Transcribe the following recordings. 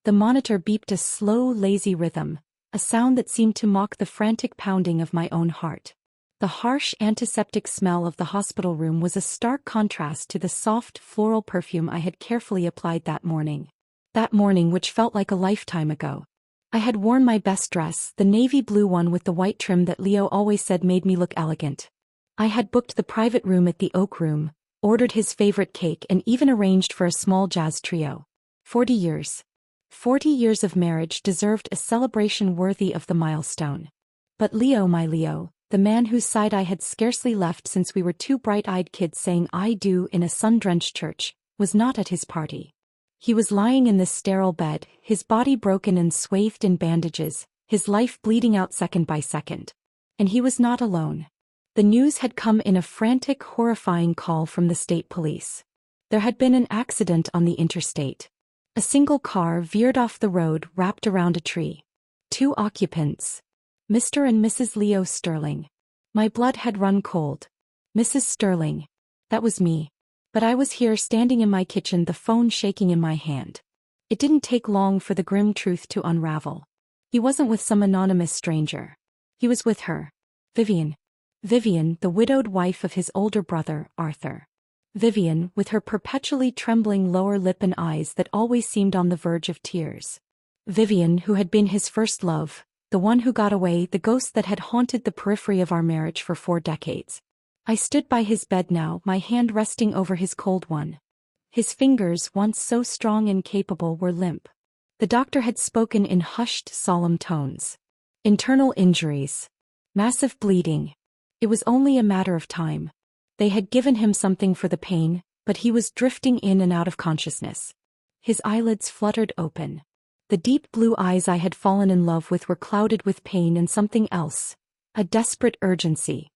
The monitor beeped a slow, lazy rhythm, a sound that seemed to mock the frantic pounding of my own heart. The harsh antiseptic smell of the hospital room was a stark contrast to the soft, floral perfume I had carefully applied that morning. That morning which felt like a lifetime ago. I had worn my best dress, the navy blue one with the white trim that Leo always said made me look elegant. I had booked the private room at the Oak Room, ordered his favorite cake and even arranged for a small jazz trio. 40 years. 40 years of marriage deserved a celebration worthy of the milestone. But Leo, my Leo, the man whose side I had scarcely left since we were two bright-eyed kids saying I do in a sun-drenched church, was not at his party. He was lying in this sterile bed, his body broken and swathed in bandages, his life bleeding out second by second. And he was not alone. The news had come in a frantic, horrifying call from the state police. There had been an accident on the interstate. A single car veered off the road wrapped around a tree. 2 occupants. Mr. and Mrs. Leo Sterling. My blood had run cold. Mrs. Sterling. That was me. But I was here standing in my kitchen, the phone shaking in my hand. It didn't take long for the grim truth to unravel. He wasn't with some anonymous stranger. He was with her. Vivian. Vivian, the widowed wife of his older brother, Arthur. Vivian, with her perpetually trembling lower lip and eyes that always seemed on the verge of tears. Vivian, who had been his first love, the one who got away, the ghost that had haunted the periphery of our marriage for 4 decades. I stood by his bed now, my hand resting over his cold one. His fingers, once so strong and capable, were limp. The doctor had spoken in hushed, solemn tones. Internal injuries. Massive bleeding. It was only a matter of time. They had given him something for the pain, but he was drifting in and out of consciousness. His eyelids fluttered open. The deep blue eyes I had fallen in love with were clouded with pain and something else, a desperate urgency.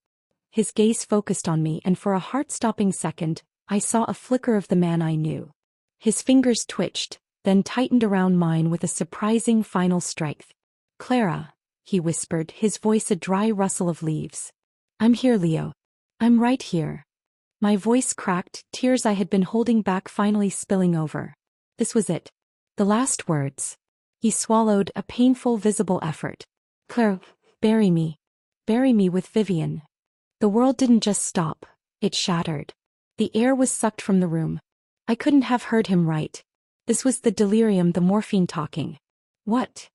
His gaze focused on me, and for a heart-stopping second, I saw a flicker of the man I knew. His fingers twitched, then tightened around mine with a surprising final strength. "Clara," he whispered, his voice a dry rustle of leaves. "I'm here, Leo. I'm right here." My voice cracked, tears I had been holding back finally spilling over. This was it. The last words. He swallowed, a painful, visible effort. "Clara, bury me. Bury me with Vivian." The world didn't just stop, it shattered. The air was sucked from the room. I couldn't have heard him right. This was the delirium, the morphine talking. "What?"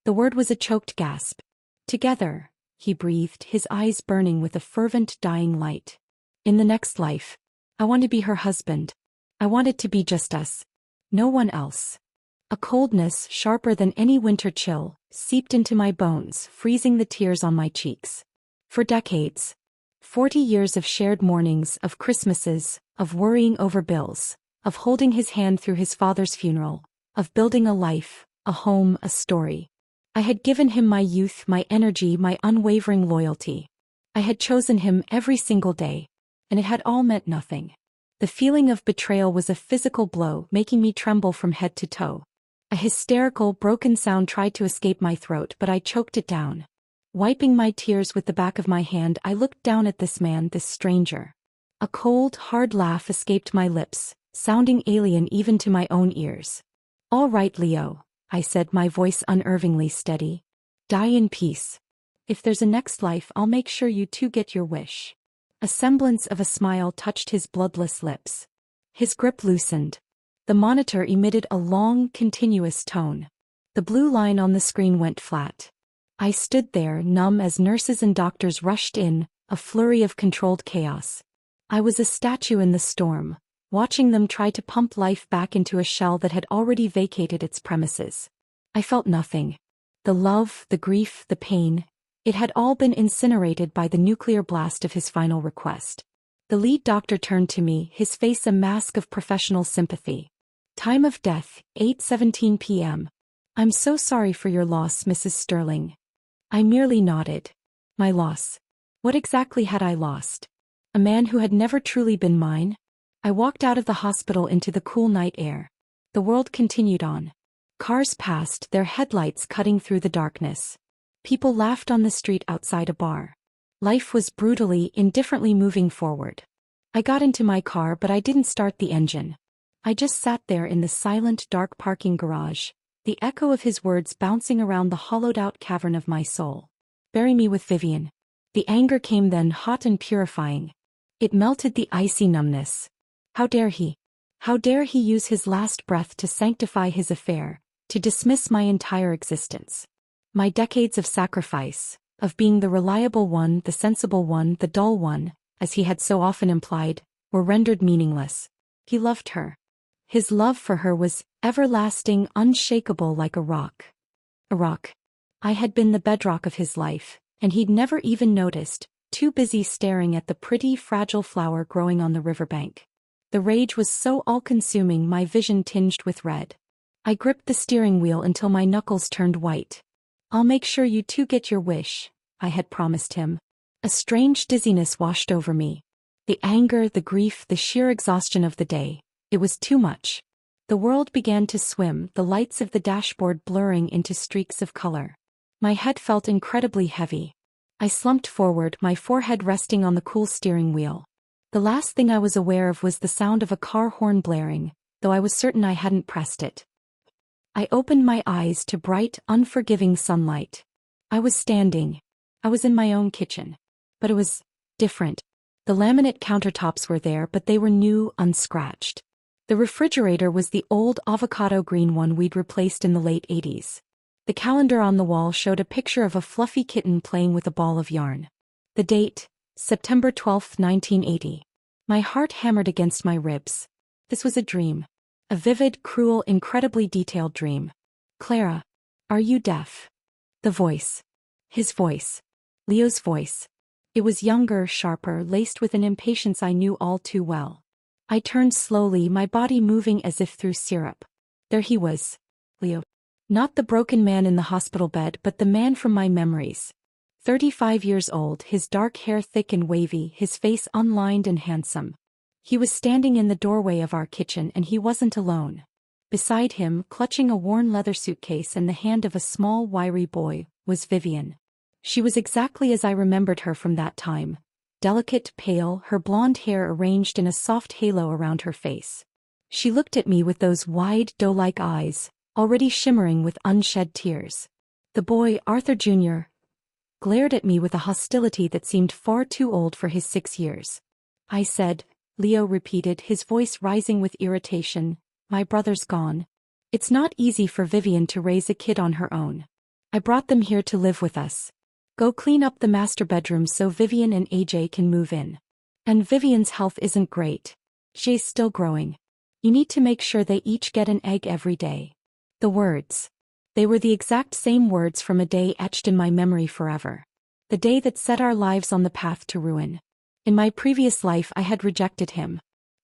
The word was a choked gasp. "Together," he breathed, his eyes burning with a fervent, dying light. "In the next life. I want to be her husband. I want it to be just us. No one else." A coldness, sharper than any winter chill, seeped into my bones, freezing the tears on my cheeks. For decades. 40 years of shared mornings, of Christmases, of worrying over bills, of holding his hand through his father's funeral, of building a life, a home, a story. I had given him my youth, my energy, my unwavering loyalty. I had chosen him every single day, and it had all meant nothing. The feeling of betrayal was a physical blow, making me tremble from head to toe. A hysterical, broken sound tried to escape my throat, but I choked it down. Wiping my tears with the back of my hand, I looked down at this man, this stranger. A cold, hard laugh escaped my lips, sounding alien even to my own ears. "All right, Leo," I said, my voice unervingly steady. "Die in peace. If there's a next life, I'll make sure you two get your wish." A semblance of a smile touched his bloodless lips. His grip loosened. The monitor emitted a long, continuous tone. The blue line on the screen went flat. I stood there, numb, as nurses and doctors rushed in, a flurry of controlled chaos. I was a statue in the storm, watching them try to pump life back into a shell that had already vacated its premises. I felt nothing. The love, the grief, the pain, it had all been incinerated by the nuclear blast of his final request. The lead doctor turned to me, his face a mask of professional sympathy. "Time of death, 8:17 p.m. I'm so sorry for your loss, Mrs. Sterling." I merely nodded. My loss. What exactly had I lost? A man who had never truly been mine? I walked out of the hospital into the cool night air. The world continued on. Cars passed, their headlights cutting through the darkness. People laughed on the street outside a bar. Life was brutally, indifferently moving forward. I got into my car, but I didn't start the engine. I just sat there in the silent, dark parking garage, the echo of his words bouncing around the hollowed-out cavern of my soul. Bury me with Vivian. The anger came then, hot and purifying. It melted the icy numbness. How dare he? How dare he use his last breath to sanctify his affair, to dismiss my entire existence? My decades of sacrifice, of being the reliable one, the sensible one, the dull one, as he had so often implied, were rendered meaningless. He loved her. His love for her was everlasting, unshakable like a rock. A rock. I had been the bedrock of his life, and he'd never even noticed, too busy staring at the pretty, fragile flower growing on the riverbank. The rage was so all-consuming, my vision tinged with red. I gripped the steering wheel until my knuckles turned white. I'll make sure you two get your wish, I had promised him. A strange dizziness washed over me. The anger, the grief, the sheer exhaustion of the day. It was too much. The world began to swim, the lights of the dashboard blurring into streaks of color. My head felt incredibly heavy. I slumped forward, my forehead resting on the cool steering wheel. The last thing I was aware of was the sound of a car horn blaring, though I was certain I hadn't pressed it. I opened my eyes to bright, unforgiving sunlight. I was standing. I was in my own kitchen. But it was different. The laminate countertops were there, but they were new, unscratched. The refrigerator was the old avocado green one we'd replaced in the late 80s. The calendar on the wall showed a picture of a fluffy kitten playing with a ball of yarn. The date, September 12, 1980. My heart hammered against my ribs. This was a dream. A vivid, cruel, incredibly detailed dream. Clara, are you deaf? The voice. His voice. Leo's voice. It was younger, sharper, laced with an impatience I knew all too well. I turned slowly, my body moving as if through syrup. There he was. Leo. Not the broken man in the hospital bed, but the man from my memories. 35 years old, his dark hair thick and wavy, his face unlined and handsome. He was standing in the doorway of our kitchen, and he wasn't alone. Beside him, clutching a worn leather suitcase and the hand of a small, wiry boy, was Vivian. She was exactly as I remembered her from that time. Delicate, pale, her blonde hair arranged in a soft halo around her face. She looked at me with those wide, doe-like eyes, already shimmering with unshed tears. The boy, Arthur Jr., glared at me with a hostility that seemed far too old for his 6 years. I said, Leo repeated, his voice rising with irritation, my brother's gone. It's not easy for Vivian to raise a kid on her own. I brought them here to live with us. Go clean up the master bedroom so Vivian and AJ can move in. And Vivian's health isn't great. She's still growing. You need to make sure they each get an egg every day. The words. They were the exact same words from a day etched in my memory forever. The day that set our lives on the path to ruin. In my previous life I had rejected him.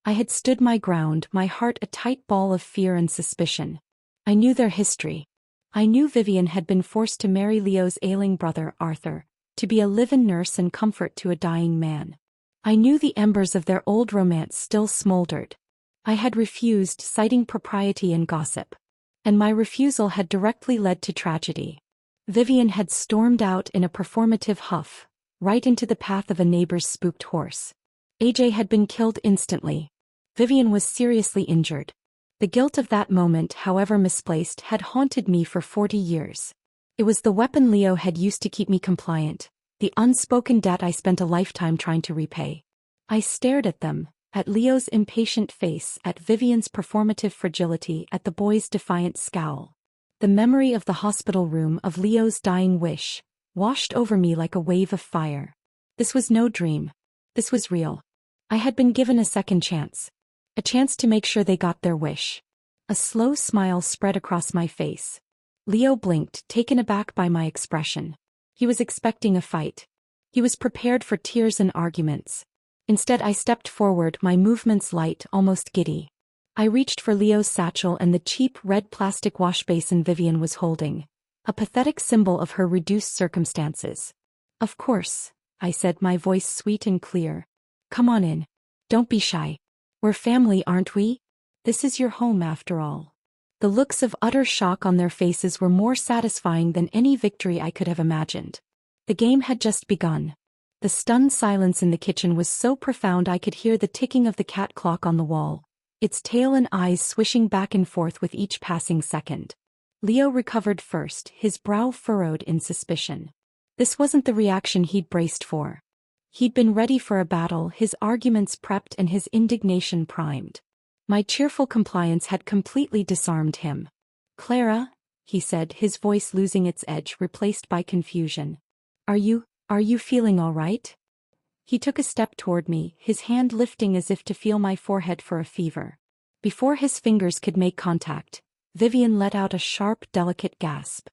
I had stood my ground, my heart a tight ball of fear and suspicion. I knew their history. I knew Vivian had been forced to marry Leo's ailing brother, Arthur, to be a live-in nurse and comfort to a dying man. I knew the embers of their old romance still smoldered. I had refused, citing propriety and gossip. And my refusal had directly led to tragedy. Vivian had stormed out in a performative huff, right into the path of a neighbor's spooked horse. AJ had been killed instantly. Vivian was seriously injured. The guilt of that moment, however misplaced, had haunted me for 40 years. It was the weapon Leo had used to keep me compliant, the unspoken debt I spent a lifetime trying to repay. I stared at them, at Leo's impatient face, at Vivian's performative fragility, at the boy's defiant scowl. The memory of the hospital room, of Leo's dying wish, washed over me like a wave of fire. This was no dream. This was real. I had been given a second chance. A chance to make sure they got their wish. A slow smile spread across my face. Leo blinked, taken aback by my expression. He was expecting a fight. He was prepared for tears and arguments. Instead I stepped forward, my movements light, almost giddy. I reached for Leo's satchel and the cheap red plastic wash basin Vivian was holding, a pathetic symbol of her reduced circumstances. Of course, I said, my voice sweet and clear. Come on in. Don't be shy. We're family, aren't we? This is your home after all. The looks of utter shock on their faces were more satisfying than any victory I could have imagined. The game had just begun. The stunned silence in the kitchen was so profound I could hear the ticking of the cat clock on the wall, its tail and eyes swishing back and forth with each passing second. Leo recovered first, his brow furrowed in suspicion. This wasn't the reaction he'd braced for. He'd been ready for a battle, his arguments prepped and his indignation primed. My cheerful compliance had completely disarmed him. "Clara," he said, his voice losing its edge, replaced by confusion. Are you feeling all right?" He took a step toward me, his hand lifting as if to feel my forehead for a fever. Before his fingers could make contact, Vivian let out a sharp, delicate gasp.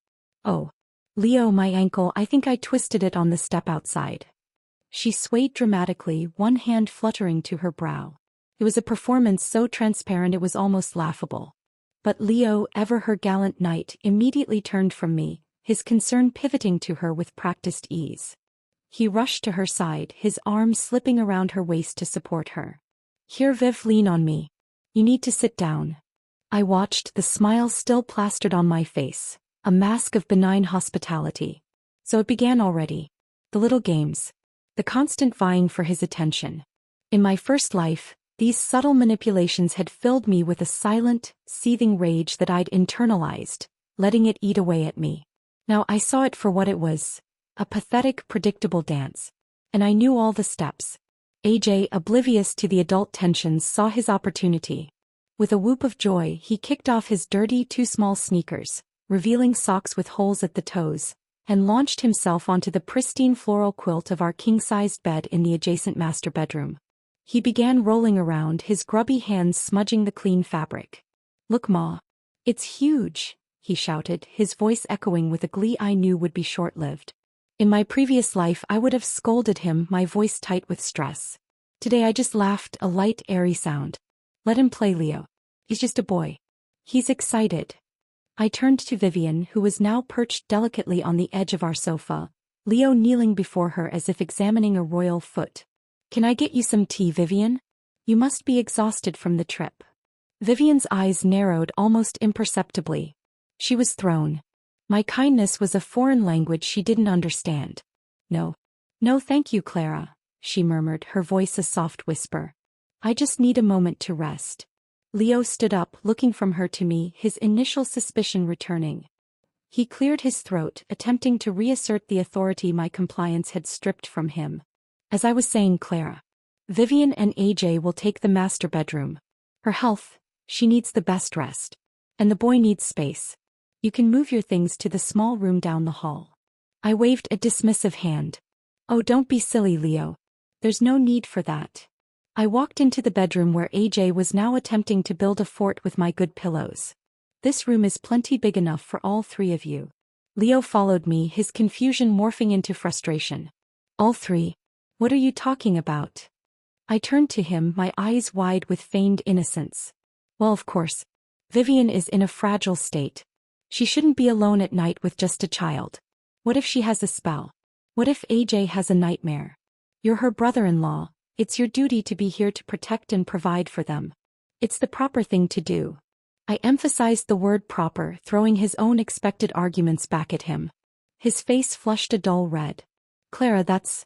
"Oh. Leo, my ankle, I think I twisted it on the step outside." She swayed dramatically, one hand fluttering to her brow. It was a performance so transparent it was almost laughable. But Leo, ever her gallant knight, immediately turned from me, his concern pivoting to her with practiced ease. He rushed to her side, his arms slipping around her waist to support her. "Here, Viv, lean on me. You need to sit down." I watched, the smile still plastered on my face, a mask of benign hospitality. So it began already. The little games. The constant vying for his attention. In my first life, these subtle manipulations had filled me with a silent, seething rage that I'd internalized, letting it eat away at me. Now I saw it for what it was. A pathetic, predictable dance. And I knew all the steps. AJ, oblivious to the adult tensions, saw his opportunity. With a whoop of joy, he kicked off his dirty, too small sneakers, revealing socks with holes at the toes, and launched himself onto the pristine floral quilt of our king-sized bed in the adjacent master bedroom. He began rolling around, his grubby hands smudging the clean fabric. "Look, Ma. It's huge," he shouted, his voice echoing with a glee I knew would be short-lived. In my previous life I would have scolded him, my voice tight with stress. Today I just laughed, a light, airy sound. "Let him play, Leo. He's just a boy. He's excited." I turned to Vivian, who was now perched delicately on the edge of our sofa, Leo kneeling before her as if examining a royal foot. "Can I get you some tea, Vivian? You must be exhausted from the trip." Vivian's eyes narrowed almost imperceptibly. She was thrown. My kindness was a foreign language she didn't understand. No, thank you, Clara," she murmured, her voice a soft whisper. "I just need a moment to rest." Leo stood up, looking from her to me, his initial suspicion returning. He cleared his throat, attempting to reassert the authority my compliance had stripped from him. "As I was saying, Clara, Vivian and AJ will take the master bedroom. Her health, she needs the best rest. And the boy needs space. You can move your things to the small room down the hall." I waved a dismissive hand. "Oh, don't be silly, Leo. There's no need for that." I walked into the bedroom where AJ was now attempting to build a fort with my good pillows. "This room is plenty big enough for all three of you." Leo followed me, his confusion morphing into frustration. "All three? What are you talking about?" I turned to him, my eyes wide with feigned innocence. "Well, of course. Vivian is in a fragile state. She shouldn't be alone at night with just a child. What if she has a spell? What if AJ has a nightmare? You're her brother-in-law. It's your duty to be here to protect and provide for them. It's the proper thing to do." I emphasized the word proper, throwing his own expected arguments back at him. His face flushed a dull red. "Clara, that's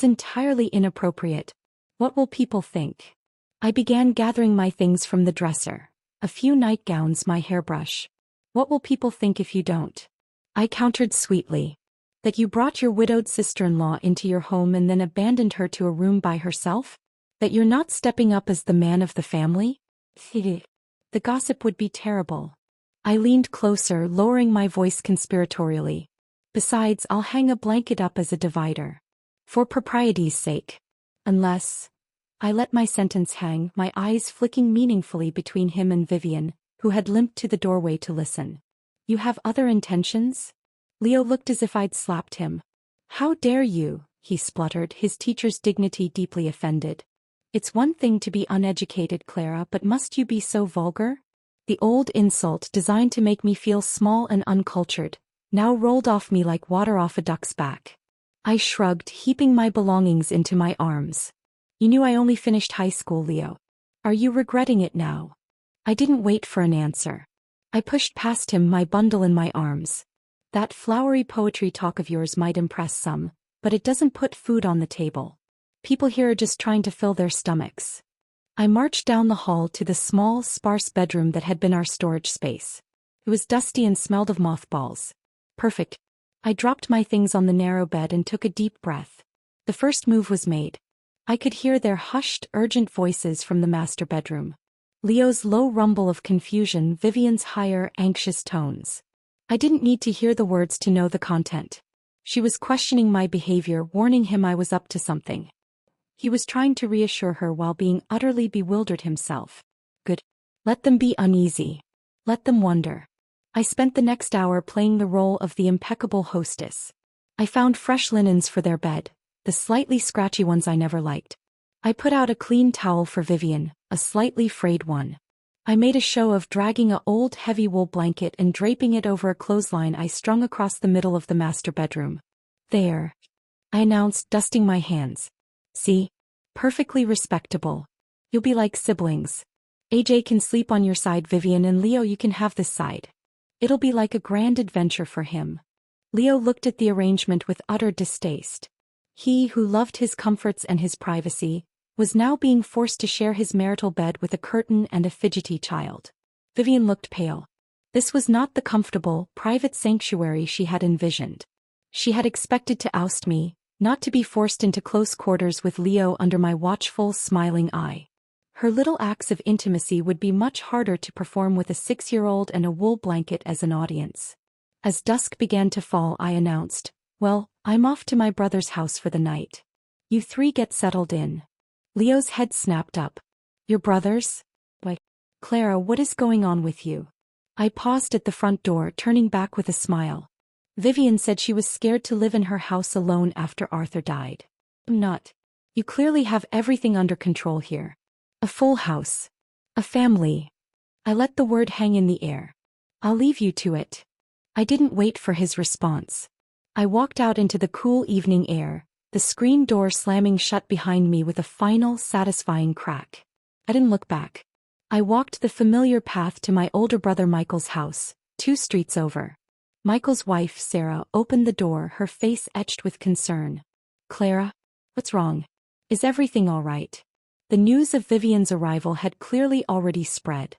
entirely inappropriate. What will people think?" I began gathering my things from the dresser. A few nightgowns, my hairbrush. "What will people think if you don't?" I countered sweetly. "That you brought your widowed sister-in-law into your home and then abandoned her to a room by herself? That you're not stepping up as the man of the family? The gossip would be terrible." I leaned closer, lowering my voice conspiratorially. "Besides, I'll hang a blanket up as a divider. For propriety's sake. Unless—" I let my sentence hang, my eyes flicking meaningfully between him and Vivian, who had limped to the doorway to listen. "You have other intentions?" Leo looked as if I'd slapped him. "How dare you?" he spluttered, his teacher's dignity deeply offended. "It's one thing to be uneducated, Clara, but must you be so vulgar?" The old insult, designed to make me feel small and uncultured, now rolled off me like water off a duck's back. I shrugged, heaping my belongings into my arms. "You knew I only finished high school, Leo. Are you regretting it now?" I didn't wait for an answer. I pushed past him, my bundle in my arms. "That flowery poetry talk of yours might impress some, but it doesn't put food on the table. People here are just trying to fill their stomachs." I marched down the hall to the small, sparse bedroom that had been our storage space. It was dusty and smelled of mothballs. Perfect. I dropped my things on the narrow bed and took a deep breath. The first move was made. I could hear their hushed, urgent voices from the master bedroom. Leo's low rumble of confusion, Vivian's higher, anxious tones. I didn't need to hear the words to know the content. She was questioning my behavior, warning him I was up to something. He was trying to reassure her while being utterly bewildered himself. Good. Let them be uneasy. Let them wonder. I spent the next hour playing the role of the impeccable hostess. I found fresh linens for their bed, the slightly scratchy ones I never liked. I put out a clean towel for Vivian, a slightly frayed one. I made a show of dragging an old heavy wool blanket and draping it over a clothesline I strung across the middle of the master bedroom. There, I announced, dusting my hands. See? Perfectly respectable. You'll be like siblings. AJ can sleep on your side, Vivian, and Leo, you can have this side. It'll be like a grand adventure for him. Leo looked at the arrangement with utter distaste. He, who loved his comforts and his privacy, was now being forced to share his marital bed with a curtain and a fidgety child. Vivian looked pale. This was not the comfortable, private sanctuary she had envisioned. She had expected to oust me, not to be forced into close quarters with Leo under my watchful, smiling eye. Her little acts of intimacy would be much harder to perform with a 6-year-old and a wool blanket as an audience. As dusk began to fall, I announced, "Well, I'm off to my brother's house for the night. You three get settled in." Leo's head snapped up. "Your brother's? Why, Clara, what is going on with you?" I paused at the front door, turning back with a smile. Vivian said she was scared to live in her house alone after Arthur died. I'm not. You clearly have everything under control here. A full house. A family. I let the word hang in the air. I'll leave you to it. I didn't wait for his response. I walked out into the cool evening air, the screen door slamming shut behind me with a final, satisfying crack. I didn't look back. I walked the familiar path to my older brother Michael's house, 2 streets over. Michael's wife, Sarah, opened the door, her face etched with concern. "Clara? What's wrong? Is everything all right?" The news of Vivian's arrival had clearly already spread.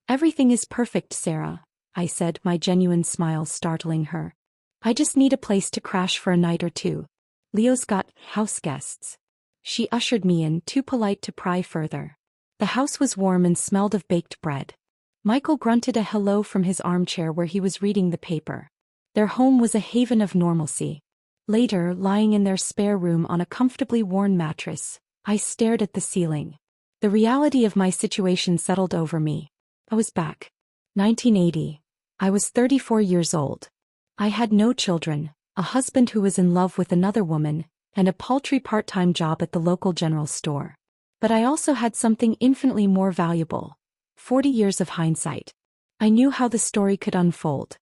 "Everything is perfect, Sarah," I said, my genuine smile startling her. "I just need a place to crash for a night or two. Leo's got house guests." She ushered me in, too polite to pry further. The house was warm and smelled of baked bread. Michael grunted a hello from his armchair where he was reading the paper. Their home was a haven of normalcy. Later, lying in their spare room on a comfortably worn mattress, I stared at the ceiling. The reality of my situation settled over me. I was back. 1980. I was 34 years old. I had no children, a husband who was in love with another woman, and a paltry part-time job at the local general store. But I also had something infinitely more valuable: 40 years of hindsight. I knew how the story could unfold.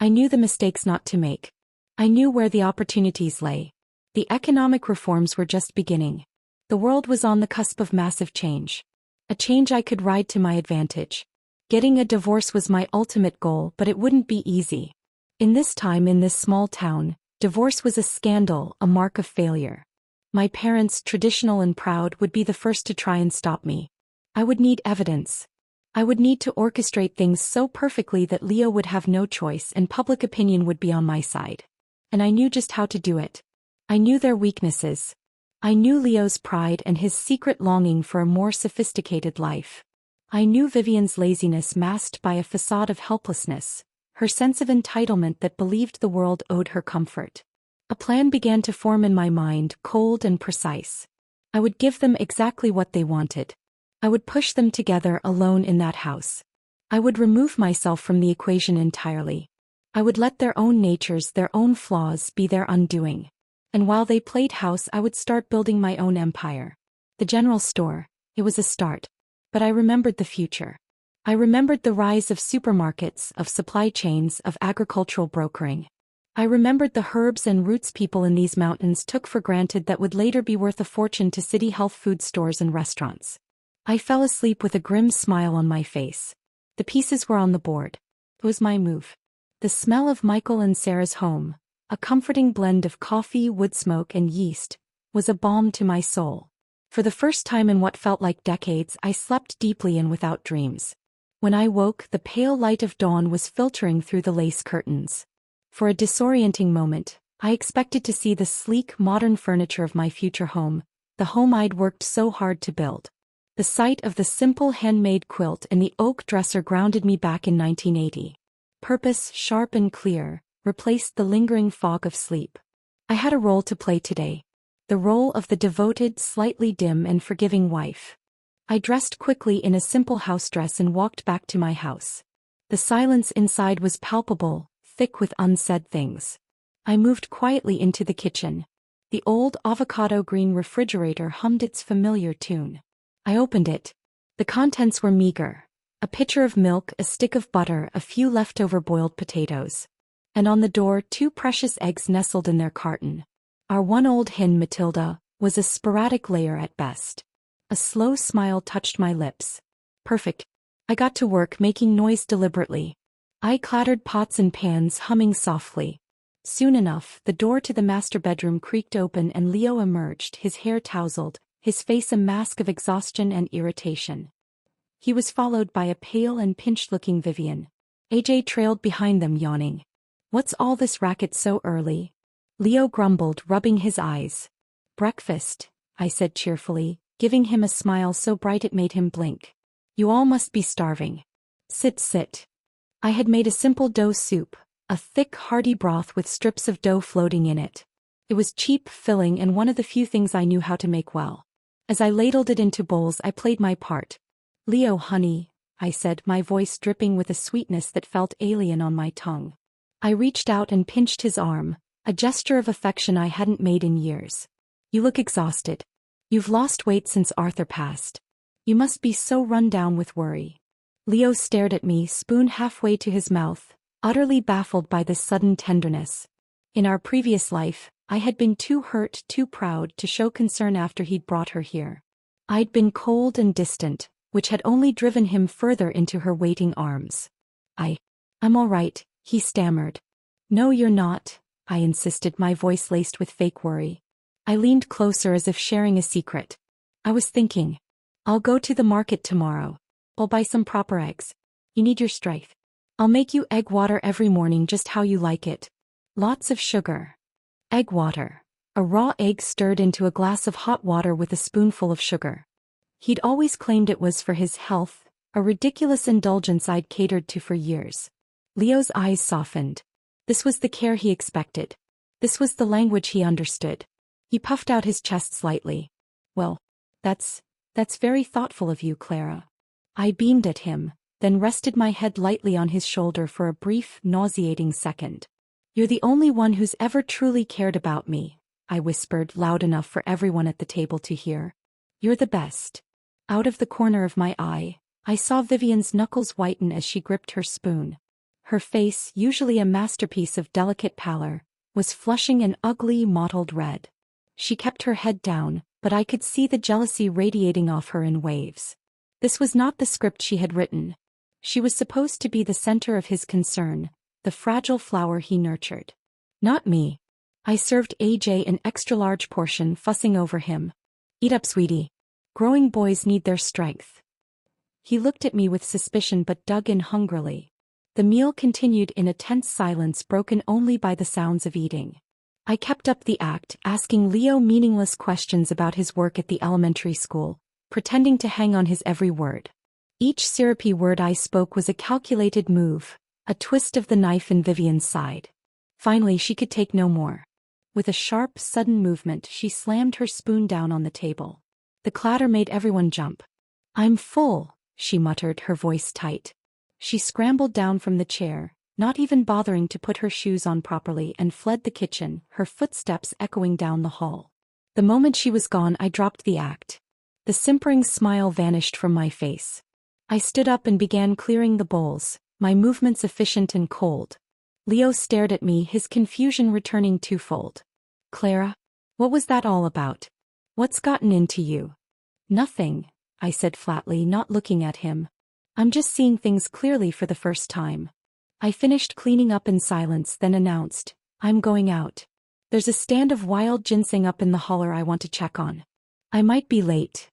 I knew the mistakes not to make. I knew where the opportunities lay. The economic reforms were just beginning. The world was on the cusp of massive change. A change I could ride to my advantage. Getting a divorce was my ultimate goal, but it wouldn't be easy. In this time, in this small town, divorce was a scandal, a mark of failure. My parents, traditional and proud, would be the first to try and stop me. I would need evidence. I would need to orchestrate things so perfectly that Leo would have no choice and public opinion would be on my side. And I knew just how to do it. I knew their weaknesses. I knew Leo's pride and his secret longing for a more sophisticated life. I knew Vivian's laziness masked by a facade of helplessness, her sense of entitlement that believed the world owed her comfort. A plan began to form in my mind, cold and precise. I would give them exactly what they wanted. I would push them together alone in that house. I would remove myself from the equation entirely. I would let their own natures, their own flaws, be their undoing. And while they played house, I would start building my own empire. The general store, it was a start. But I remembered the future. I remembered the rise of supermarkets, of supply chains, of agricultural brokering. I remembered the herbs and roots people in these mountains took for granted that would later be worth a fortune to city health food stores and restaurants. I fell asleep with a grim smile on my face. The pieces were on the board. It was my move. The smell of Michael and Sarah's home, a comforting blend of coffee, wood smoke, and yeast, was a balm to my soul. For the first time in what felt like decades, I slept deeply and without dreams. When I woke, the pale light of dawn was filtering through the lace curtains. For a disorienting moment, I expected to see the sleek, modern furniture of my future home, the home I'd worked so hard to build. The sight of the simple handmade quilt and the oak dresser grounded me back in 1980. Purpose, sharp and clear, replaced the lingering fog of sleep. I had a role to play today. The role of the devoted, slightly dim and forgiving wife. I dressed quickly in a simple house dress and walked back to my house. The silence inside was palpable, thick with unsaid things. I moved quietly into the kitchen. The old avocado green refrigerator hummed its familiar tune. I opened it. The contents were meager. A pitcher of milk, a stick of butter, a few leftover boiled potatoes. And on the door, 2 precious eggs nestled in their carton. Our one old hen, Matilda, was a sporadic layer at best. A slow smile touched my lips. Perfect. I got to work making noise deliberately. I clattered pots and pans, humming softly. Soon enough, the door to the master bedroom creaked open and Leo emerged, his hair tousled, his face a mask of exhaustion and irritation. He was followed by a pale and pinched-looking Vivian. AJ trailed behind them, yawning. "What's all this racket so early?" Leo grumbled, rubbing his eyes. "Breakfast," I said cheerfully, giving him a smile so bright it made him blink. "You all must be starving. Sit. I had made a simple dough soup, a thick, hearty broth with strips of dough floating in it. It was cheap, filling, and one of the few things I knew how to make well. As I ladled it into bowls, I played my part. "Leo, honey," I said, my voice dripping with a sweetness that felt alien on my tongue. I reached out and pinched his arm, a gesture of affection I hadn't made in years. "You look exhausted. You've lost weight since Arthur passed. You must be so run down with worry." Leo stared at me, spoon halfway to his mouth, utterly baffled by this sudden tenderness. In our previous life, I had been too hurt, too proud to show concern after he'd brought her here. I'd been cold and distant, which had only driven him further into her waiting arms. I'm all right," he stammered. "No, you're not," I insisted, my voice laced with fake worry. I leaned closer as if sharing a secret. "I was thinking. I'll go to the market tomorrow. I'll buy some proper eggs. You need your strength. I'll make you egg water every morning just how you like it. Lots of sugar." Egg water. A raw egg stirred into a glass of hot water with a spoonful of sugar. He'd always claimed it was for his health, a ridiculous indulgence I'd catered to for years. Leo's eyes softened. This was the care he expected. This was the language he understood. He puffed out his chest slightly. "Well, that's very thoughtful of you, Clara." I beamed at him, then rested my head lightly on his shoulder for a brief, nauseating second. "You're the only one who's ever truly cared about me," I whispered, loud enough for everyone at the table to hear. "You're the best." Out of the corner of my eye, I saw Vivian's knuckles whiten as she gripped her spoon. Her face, usually a masterpiece of delicate pallor, was flushing an ugly, mottled red. She kept her head down, but I could see the jealousy radiating off her in waves. This was not the script she had written. She was supposed to be the center of his concern, the fragile flower he nurtured. Not me. I served AJ an extra-large portion, fussing over him. "Eat up, sweetie. Growing boys need their strength." He looked at me with suspicion but dug in hungrily. The meal continued in a tense silence broken only by the sounds of eating. I kept up the act, asking Leo meaningless questions about his work at the elementary school, pretending to hang on his every word. Each syrupy word I spoke was a calculated move, a twist of the knife in Vivian's side. Finally, she could take no more. With a sharp, sudden movement, she slammed her spoon down on the table. The clatter made everyone jump. "I'm full," she muttered, her voice tight. She scrambled down from the chair, not even bothering to put her shoes on properly, and fled the kitchen, her footsteps echoing down the hall. The moment she was gone, I dropped the act. The simpering smile vanished from my face. I stood up and began clearing the bowls, my movements efficient and cold. Leo stared at me, his confusion returning twofold. "Clara, what was that all about? What's gotten into you?" "Nothing," I said flatly, not looking at him. "I'm just seeing things clearly for the first time." I finished cleaning up in silence, then announced, "I'm going out. There's a stand of wild ginseng up in the holler I want to check on. I might be late."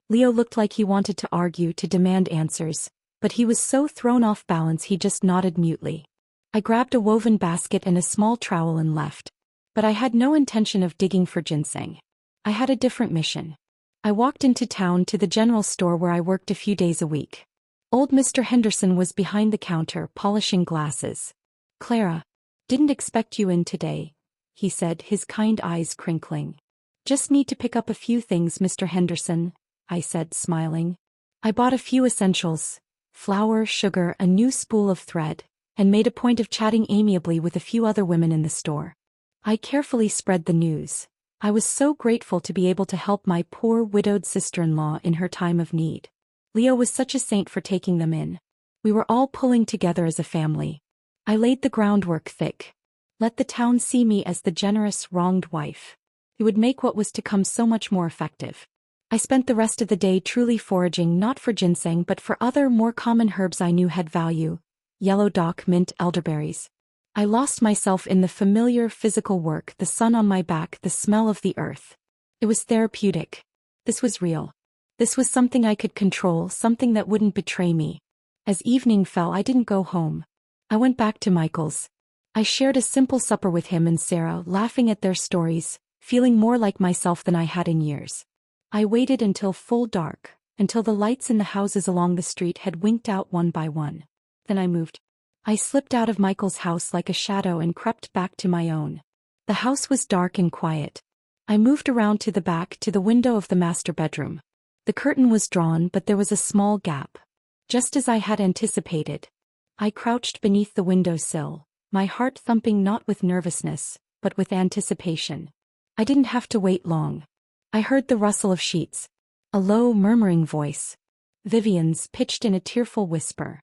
Leo looked like he wanted to argue, to demand answers, but he was so thrown off balance he just nodded mutely. I grabbed a woven basket and a small trowel and left. But I had no intention of digging for ginseng. I had a different mission. I walked into town to the general store where I worked a few days a week. Old Mr. Henderson was behind the counter, polishing glasses. "Clara, didn't expect you in today," he said, his kind eyes crinkling. "Just need to pick up a few things, Mr. Henderson," I said, smiling. I bought a few essentials: flour, sugar, a new spool of thread, and made a point of chatting amiably with a few other women in the store. I carefully spread the news. I was so grateful to be able to help my poor widowed sister-in-law in her time of need. Leo was such a saint for taking them in. We were all pulling together as a family. I laid the groundwork thick. Let the town see me as the generous, wronged wife. It would make what was to come so much more effective. I spent the rest of the day truly foraging not for ginseng but for other more common herbs I knew had value: yellow dock, mint, elderberries. I lost myself in the familiar physical work, the sun on my back, the smell of the earth. It was therapeutic. This was real. This was something I could control, something that wouldn't betray me. As evening fell, I didn't go home. I went back to Michael's. I shared a simple supper with him and Sarah, laughing at their stories, feeling more like myself than I had in years. I waited until full dark, until the lights in the houses along the street had winked out one by one. Then I moved. I slipped out of Michael's house like a shadow and crept back to my own. The house was dark and quiet. I moved around to the back, to the window of the master bedroom. The curtain was drawn, but there was a small gap. Just as I had anticipated. I crouched beneath the windowsill, my heart thumping not with nervousness, but with anticipation. I didn't have to wait long. I heard the rustle of sheets. A low, murmuring voice. Vivian's, pitched in a tearful whisper.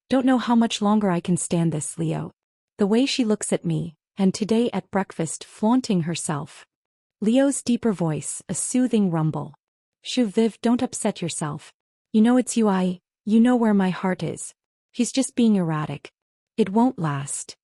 "Don't know how much longer I can stand this, Leo. The way she looks at me, and today at breakfast flaunting herself." Leo's deeper voice, a soothing rumble. "Shoo, Viv, don't upset yourself. You know it's you. You know where my heart is. She's just being erratic. It won't last."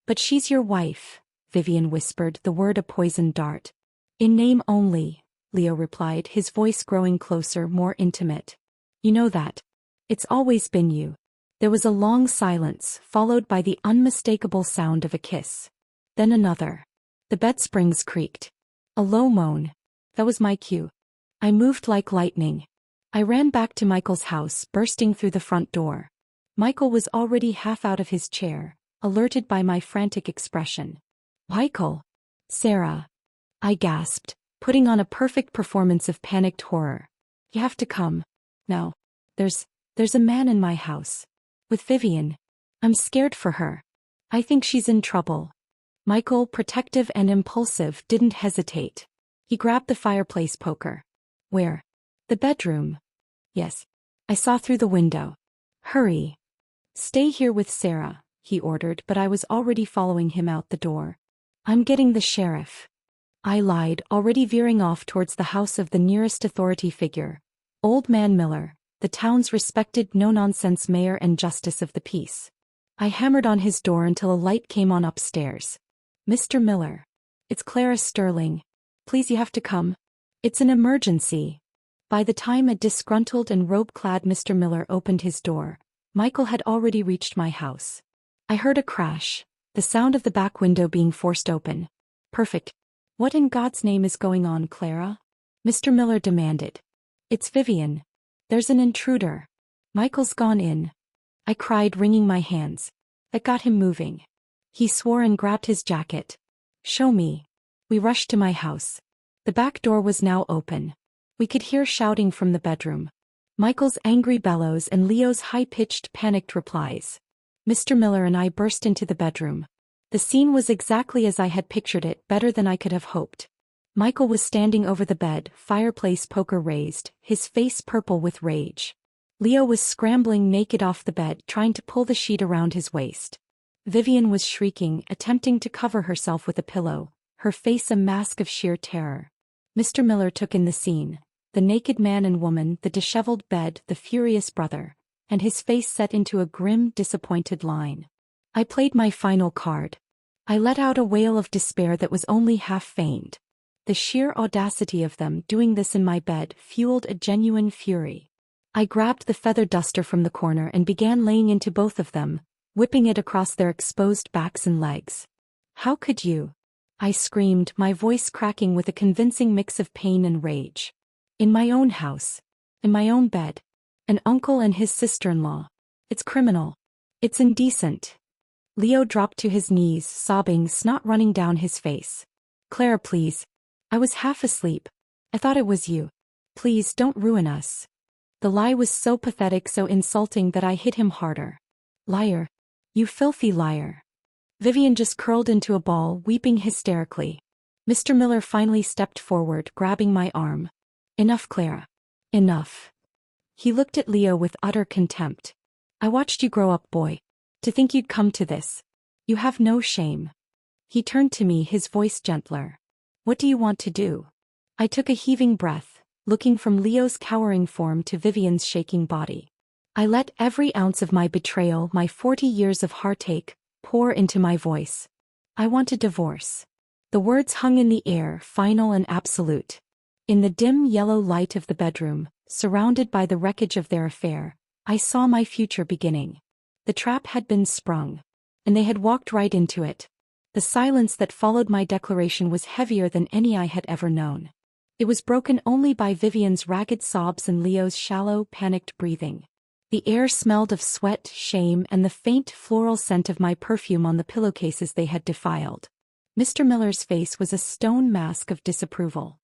"But she's your wife," Vivian whispered, the word a poisoned dart. "In name only," Leo replied, his voice growing closer, more intimate. "You know that. It's always been you." There was a long silence, followed by the unmistakable sound of a kiss. Then another. The bed springs creaked. A low moan. That was my cue. I moved like lightning. I ran back to Michael's house, bursting through the front door. Michael was already half out of his chair, alerted by my frantic expression. "Michael!" "Sarah!" I gasped, putting on a perfect performance of panicked horror. "You have to come. Now. There's a man in my house. With Vivian. I'm scared for her. I think she's in trouble." Michael, protective and impulsive, didn't hesitate. He grabbed the fireplace poker. "Where?" "The bedroom." "Yes. I saw through the window." "Hurry." "Stay here with Sarah," he ordered, but I was already following him out the door. "I'm getting the sheriff." I lied, already veering off towards the house of the nearest authority figure. Old Man Miller, the town's respected no-nonsense mayor and justice of the peace. I hammered on his door until a light came on upstairs. "Mr. Miller. It's Clara Sterling. Please, you have to come. It's an emergency." By the time a disgruntled and robe-clad Mr. Miller opened his door, Michael had already reached my house. I heard a crash, the sound of the back window being forced open. "Perfect. What in God's name is going on, Clara?" Mr. Miller demanded. "It's Vivian. There's an intruder. Michael's gone in." I cried, wringing my hands. That got him moving. He swore and grabbed his jacket. "Show me." We rushed to my house. The back door was now open. We could hear shouting from the bedroom. Michael's angry bellows and Leo's high-pitched, panicked replies. Mr. Miller and I burst into the bedroom. The scene was exactly as I had pictured it, better than I could have hoped. Michael was standing over the bed, fireplace poker raised, his face purple with rage. Leo was scrambling naked off the bed, trying to pull the sheet around his waist. Vivian was shrieking, attempting to cover herself with a pillow, her face a mask of sheer terror. Mr. Miller took in the scene, the naked man and woman, the disheveled bed, the furious brother, and his face set into a grim, disappointed line. I played my final card. I let out a wail of despair that was only half feigned. The sheer audacity of them doing this in my bed fueled a genuine fury. I grabbed the feather duster from the corner and began laying into both of them, whipping it across their exposed backs and legs. How could you? I screamed, my voice cracking with a convincing mix of pain and rage. In my own house. In my own bed. An uncle and his sister-in-law. It's criminal. It's indecent. Leo dropped to his knees, sobbing, snot running down his face. Clara, please. I was half asleep. I thought it was you. Please don't ruin us. The lie was so pathetic, so insulting that I hit him harder. Liar. You filthy liar. Vivian just curled into a ball, weeping hysterically. Mr. Miller finally stepped forward, grabbing my arm. Enough, Clara. Enough. He looked at Leo with utter contempt. I watched you grow up, boy. To think you'd come to this. You have no shame. He turned to me, his voice gentler. What do you want to do? I took a heaving breath, looking from Leo's cowering form to Vivian's shaking body. I let every ounce of my betrayal, my 40 years of heartache, pour into my voice. I want a divorce. The words hung in the air, final and absolute. In the dim yellow light of the bedroom, surrounded by the wreckage of their affair, I saw my future beginning. The trap had been sprung. And they had walked right into it. The silence that followed my declaration was heavier than any I had ever known. It was broken only by Vivian's ragged sobs and Leo's shallow, panicked breathing. The air smelled of sweat, shame, and the faint floral scent of my perfume on the pillowcases they had defiled. Mr. Miller's face was a stone mask of disapproval.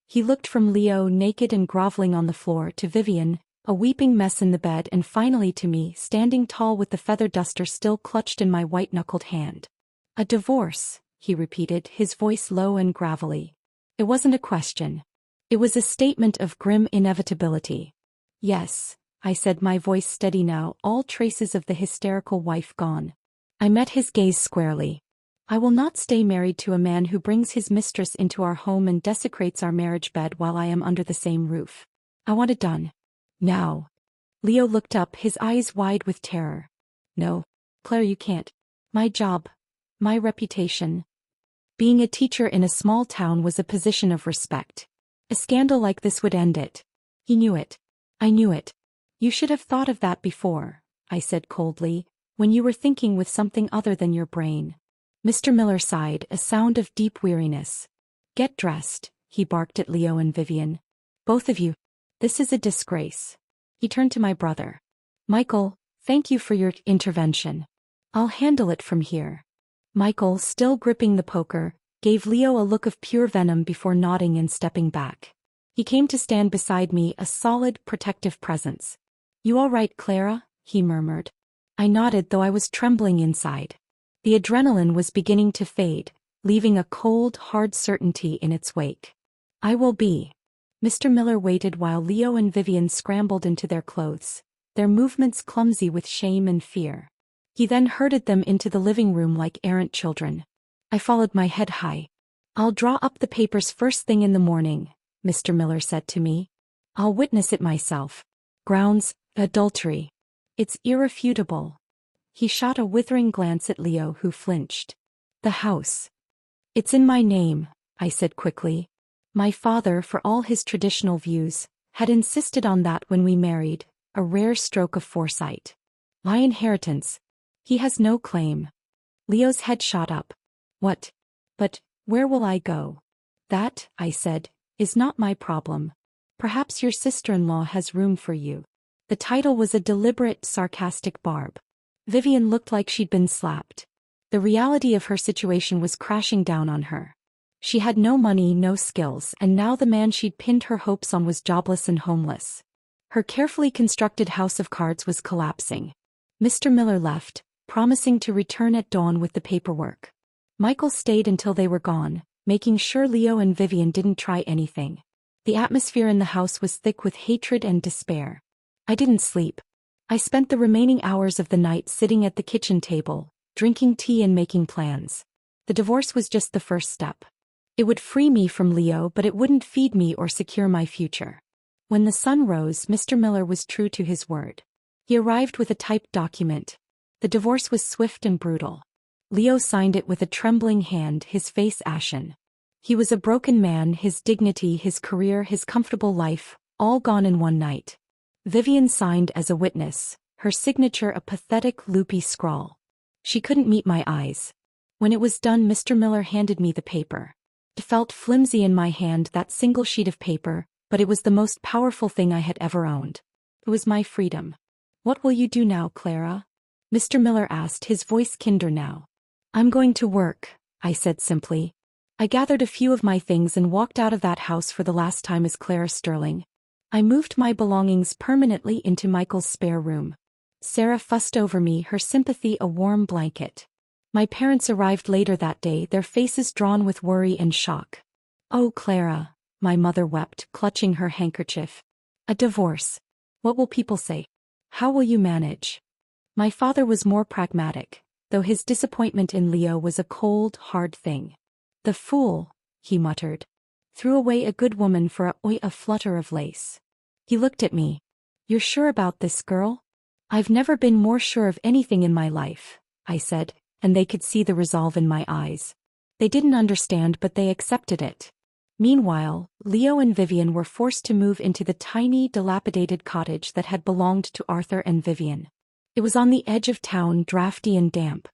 He looked from Leo, naked and groveling on the floor, to Vivian, a weeping mess in the bed, and finally to me, standing tall with the feather duster still clutched in my white-knuckled hand. A divorce, he repeated, his voice low and gravelly. It wasn't a question. It was a statement of grim inevitability. Yes, I said, my voice steady now, all traces of the hysterical wife gone. I met his gaze squarely. I will not stay married to a man who brings his mistress into our home and desecrates our marriage bed while I am under the same roof. I want it done. Now. Leo looked up, his eyes wide with terror. No, Claire, you can't. My job. My reputation. Being a teacher in a small town was a position of respect. A scandal like this would end it. He knew it. I knew it. You should have thought of that before, I said coldly, when you were thinking with something other than your brain. Mr. Miller sighed, a sound of deep weariness. Get dressed, he barked at Leo and Vivian. Both of you. This is a disgrace. He turned to my brother. Michael, thank you for your intervention. I'll handle it from here. Michael, still gripping the poker, gave Leo a look of pure venom before nodding and stepping back. He came to stand beside me, a solid, protective presence. You all right, Clara? He murmured. I nodded, though I was trembling inside. The adrenaline was beginning to fade, leaving a cold, hard certainty in its wake. I will be. Mr. Miller waited while Leo and Vivian scrambled into their clothes, their movements clumsy with shame and fear. He then herded them into the living room like errant children. I followed, my head high. I'll draw up the papers first thing in the morning, Mr. Miller said to me. I'll witness it myself. Grounds, adultery. It's irrefutable. He shot a withering glance at Leo, who flinched. The house. It's in my name, I said quickly. My father, for all his traditional views, had insisted on that when we married, a rare stroke of foresight. My inheritance. He has no claim. Leo's head shot up. What? But, where will I go? That, I said, is not my problem. Perhaps your sister-in-law has room for you. The title was a deliberate, sarcastic barb. Vivian looked like she'd been slapped. The reality of her situation was crashing down on her. She had no money, no skills, and now the man she'd pinned her hopes on was jobless and homeless. Her carefully constructed house of cards was collapsing. Mr. Miller left, promising to return at dawn with the paperwork. Michael stayed until they were gone, making sure Leo and Vivian didn't try anything. The atmosphere in the house was thick with hatred and despair. I didn't sleep. I spent the remaining hours of the night sitting at the kitchen table, drinking tea and making plans. The divorce was just the first step. It would free me from Leo, but it wouldn't feed me or secure my future. When the sun rose, Mr. Miller was true to his word. He arrived with a typed document. The divorce was swift and brutal. Leo signed it with a trembling hand, his face ashen. He was a broken man, his dignity, his career, his comfortable life, all gone in one night. Vivian signed as a witness, her signature a pathetic loopy scrawl. She couldn't meet my eyes. When it was done, Mr. Miller handed me the paper. It felt flimsy in my hand, that single sheet of paper, but it was the most powerful thing I had ever owned. It was my freedom. "What will you do now, Clara?" Mr. Miller asked, his voice kinder now. "I'm going to work," I said simply. I gathered a few of my things and walked out of that house for the last time as Clara Sterling. I moved my belongings permanently into Michael's spare room. Sarah fussed over me, her sympathy a warm blanket. My parents arrived later that day, their faces drawn with worry and shock. "Oh, Clara," my mother wept, clutching her handkerchief. "A divorce. What will people say? How will you manage?" My father was more pragmatic, though his disappointment in Leo was a cold, hard thing. "The fool," he muttered. "Threw away a good woman for a flutter of lace." He looked at me. "You're sure about this, girl?" "I've never been more sure of anything in my life," I said, and they could see the resolve in my eyes. They didn't understand, but they accepted it. Meanwhile, Leo and Vivian were forced to move into the tiny, dilapidated cottage that had belonged to Arthur and Vivian. It was on the edge of town, drafty and damp.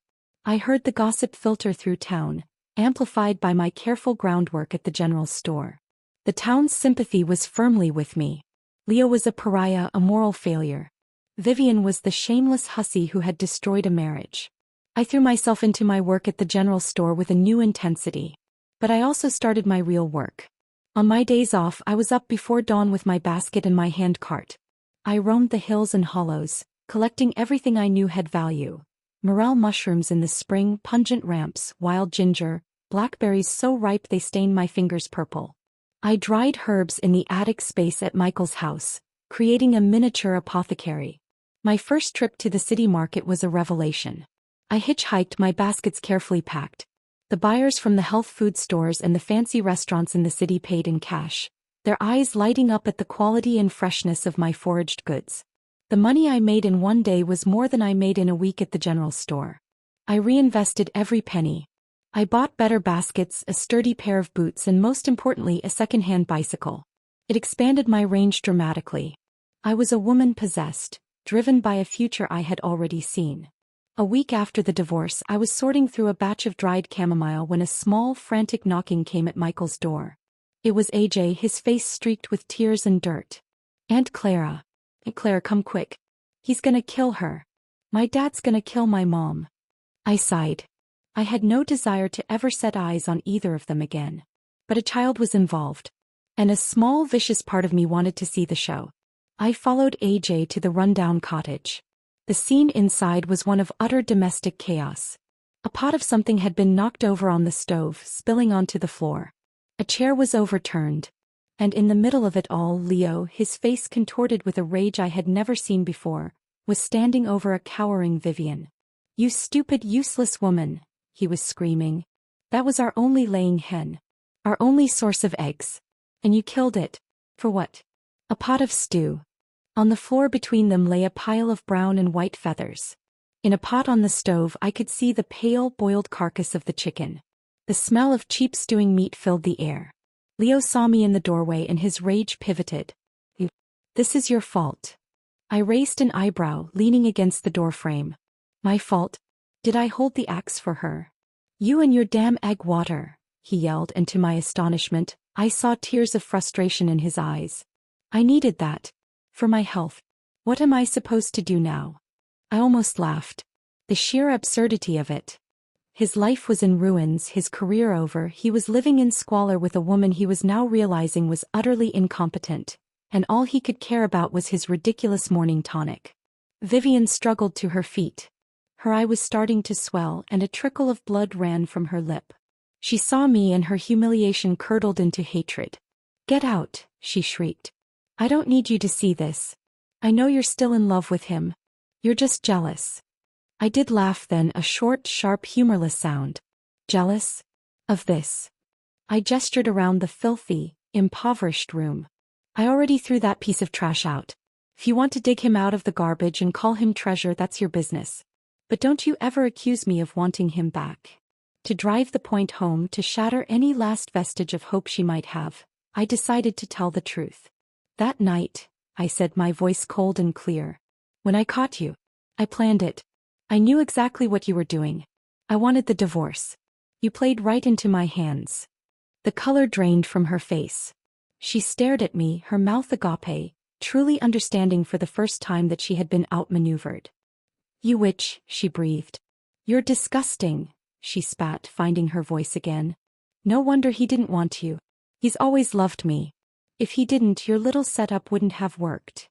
I heard the gossip filter through town, amplified by my careful groundwork at the general store. The town's sympathy was firmly with me. Leo was a pariah, a moral failure. Vivian was the shameless hussy who had destroyed a marriage. I threw myself into my work at the general store with a new intensity. But I also started my real work. On my days off, I was up before dawn with my basket and my hand cart. I roamed the hills and hollows, collecting everything I knew had value. Morel mushrooms in the spring, pungent ramps, wild ginger, blackberries so ripe they stained my fingers purple. I dried herbs in the attic space at Michael's house, creating a miniature apothecary. My first trip to the city market was a revelation. I hitchhiked, my baskets carefully packed. The buyers from the health food stores and the fancy restaurants in the city paid in cash, their eyes lighting up at the quality and freshness of my foraged goods. The money I made in one day was more than I made in a week at the general store. I reinvested every penny. I bought better baskets, a sturdy pair of boots, and most importantly, a second-hand bicycle. It expanded my range dramatically. I was a woman possessed, driven by a future I had already seen. A week after the divorce, I was sorting through a batch of dried chamomile when a small, frantic knocking came at Michael's door. It was AJ, his face streaked with tears and dirt. "Aunt Clara. Aunt Clara, come quick. He's gonna kill her. My dad's gonna kill my mom." I sighed. I had no desire to ever set eyes on either of them again. But a child was involved. And a small, vicious part of me wanted to see the show. I followed AJ to the rundown cottage. The scene inside was one of utter domestic chaos. A pot of something had been knocked over on the stove, spilling onto the floor. A chair was overturned. And in the middle of it all, Leo, his face contorted with a rage I had never seen before, was standing over a cowering Vivian. "You stupid, useless woman," he was screaming. "That was our only laying hen. Our only source of eggs. And you killed it. For what? A pot of stew." On the floor between them lay a pile of brown and white feathers. In a pot on the stove I could see the pale, boiled carcass of the chicken. The smell of cheap stewing meat filled the air. Leo saw me in the doorway and his rage pivoted. "This is your fault." I raised an eyebrow, leaning against the doorframe. "My fault? Did I hold the axe for her?" "You and your damn egg water," he yelled, and to my astonishment, I saw tears of frustration in his eyes. "I needed that. For my health. What am I supposed to do now?" I almost laughed. The sheer absurdity of it. His life was in ruins, his career over, he was living in squalor with a woman he was now realizing was utterly incompetent, and all he could care about was his ridiculous morning tonic. Vivian struggled to her feet. Her eye was starting to swell and a trickle of blood ran from her lip. She saw me and her humiliation curdled into hatred. "Get out," she shrieked. "I don't need you to see this. I know you're still in love with him. You're just jealous." I did laugh then, a short, sharp, humorless sound. "Jealous? Of this?" I gestured around the filthy, impoverished room. "I already threw that piece of trash out. If you want to dig him out of the garbage and call him treasure, that's your business. But don't you ever accuse me of wanting him back." To drive the point home, to shatter any last vestige of hope she might have, I decided to tell the truth. That night, I said, my voice cold and clear. When I caught you, I planned it. I knew exactly what you were doing. I wanted the divorce. You played right into my hands. The color drained from her face. She stared at me, her mouth agape, truly understanding for the first time that she had been outmaneuvered. You witch, she breathed. You're disgusting, she spat, finding her voice again. No wonder he didn't want you. He's always loved me. If he didn't, your little setup wouldn't have worked.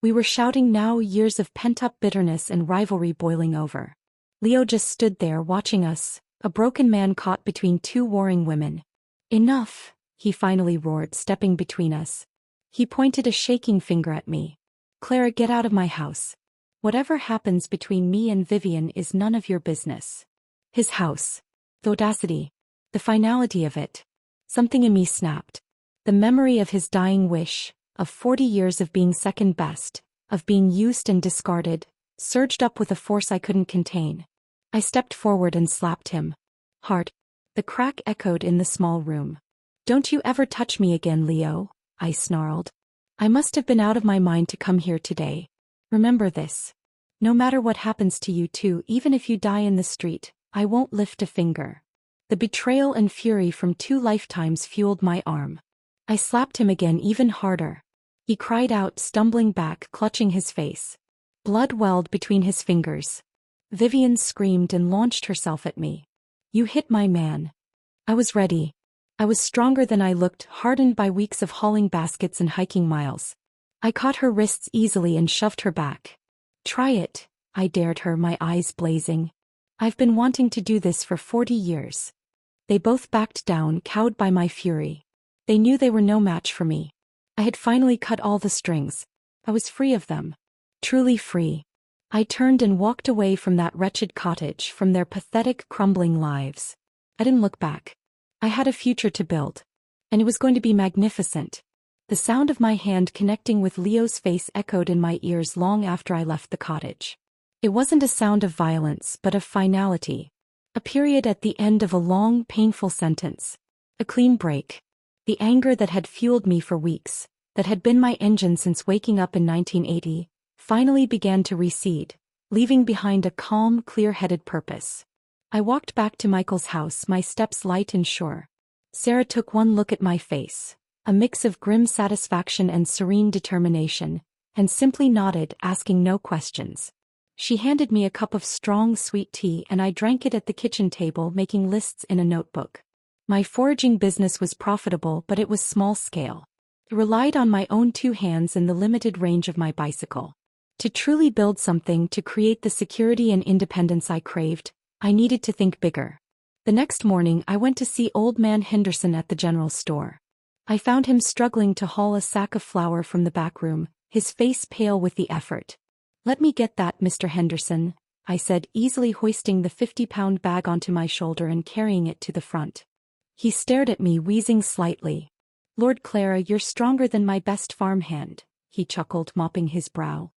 We were shouting now, years of pent-up bitterness and rivalry boiling over. Leo just stood there watching us, a broken man caught between two warring women. Enough, he finally roared, stepping between us. He pointed a shaking finger at me. Clara, get out of my house. Whatever happens between me and Vivian is none of your business. His house. The audacity. The finality of it. Something in me snapped. The memory of his dying wish, of 40 years of being second best, of being used and discarded, surged up with a force I couldn't contain. I stepped forward and slapped him. Hard. The crack echoed in the small room. Don't you ever touch me again, Leo, I snarled. I must have been out of my mind to come here today. Remember this. No matter what happens to you two, even if you die in the street, I won't lift a finger. The betrayal and fury from 2 lifetimes fueled my arm. I slapped him again, even harder. He cried out, stumbling back, clutching his face. Blood welled between his fingers. Vivian screamed and launched herself at me. You hit my man. I was ready. I was stronger than I looked, hardened by weeks of hauling baskets and hiking miles. I caught her wrists easily and shoved her back. Try it, I dared her, my eyes blazing. I've been wanting to do this for 40 years. They both backed down, cowed by my fury. They knew they were no match for me. I had finally cut all the strings. I was free of them. Truly free. I turned and walked away from that wretched cottage, from their pathetic, crumbling lives. I didn't look back. I had a future to build. And it was going to be magnificent. The sound of my hand connecting with Leo's face echoed in my ears long after I left the cottage. It wasn't a sound of violence, but of finality. A period at the end of a long, painful sentence. A clean break. The anger that had fueled me for weeks, that had been my engine since waking up in 1980, finally began to recede, leaving behind a calm, clear-headed purpose. I walked back to Michael's house, my steps light and sure. Sarah took one look at my face, a mix of grim satisfaction and serene determination, and simply nodded, asking no questions. She handed me a cup of strong, sweet tea and I drank it at the kitchen table, making lists in a notebook. My foraging business was profitable, but it was small-scale. It relied on my own 2 hands and the limited range of my bicycle. To truly build something, to create the security and independence I craved, I needed to think bigger. The next morning I went to see Old Man Henderson at the general store. I found him struggling to haul a sack of flour from the back room, his face pale with the effort. Let me get that, Mr. Henderson, I said, easily hoisting the 50-pound bag onto my shoulder and carrying it to the front. He stared at me, wheezing slightly. Lord Clara, you're stronger than my best farmhand, he chuckled, mopping his brow.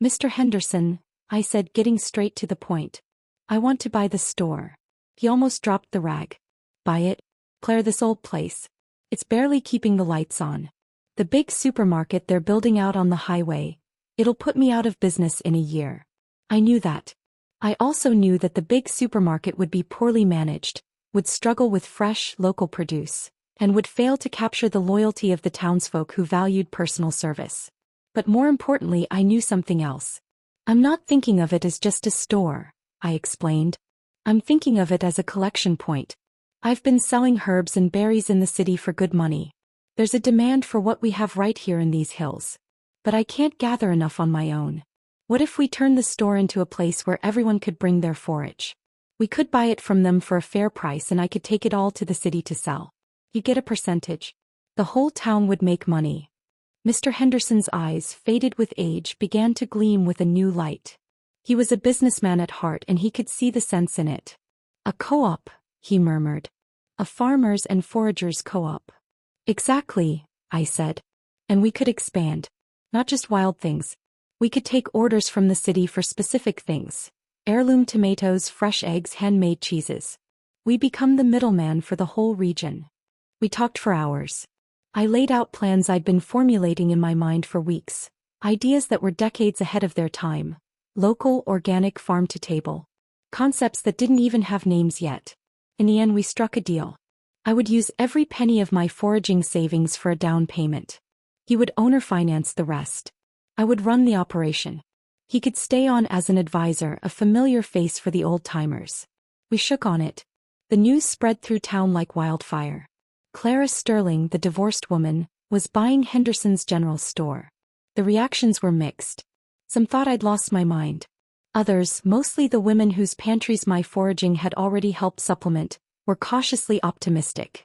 Mr. Henderson, I said, getting straight to the point. I want to buy the store. He almost dropped the rag. Buy it? Claire, this old place. It's barely keeping the lights on. The big supermarket they're building out on the highway. It'll put me out of business in a year. I knew that. I also knew that the big supermarket would be poorly managed, would struggle with fresh, local produce, and would fail to capture the loyalty of the townsfolk who valued personal service. But more importantly, I knew something else. I'm not thinking of it as just a store, I explained. I'm thinking of it as a collection point. I've been selling herbs and berries in the city for good money. There's a demand for what we have right here in these hills. But I can't gather enough on my own. What if we turn the store into a place where everyone could bring their forage? We could buy it from them for a fair price and I could take it all to the city to sell. You get a percentage. The whole town would make money. Mr. Henderson's eyes, faded with age, began to gleam with a new light. He was a businessman at heart and he could see the sense in it. A co-op, he murmured. A farmers and foragers co-op. Exactly, I said. And we could expand. Not just wild things. We could take orders from the city for specific things. Heirloom tomatoes, fresh eggs, handmade cheeses. We become the middleman for the whole region. We talked for hours. I laid out plans I'd been formulating in my mind for weeks. Ideas that were decades ahead of their time. Local, organic, farm-to-table. Concepts that didn't even have names yet. In the end, we struck a deal. I would use every penny of my foraging savings for a down payment. He would owner finance the rest. I would run the operation. He could stay on as an advisor, a familiar face for the old-timers. We shook on it. The news spread through town like wildfire. Clara Sterling, the divorced woman, was buying Henderson's general store. The reactions were mixed. Some thought I'd lost my mind. Others, mostly the women whose pantries my foraging had already helped supplement, were cautiously optimistic.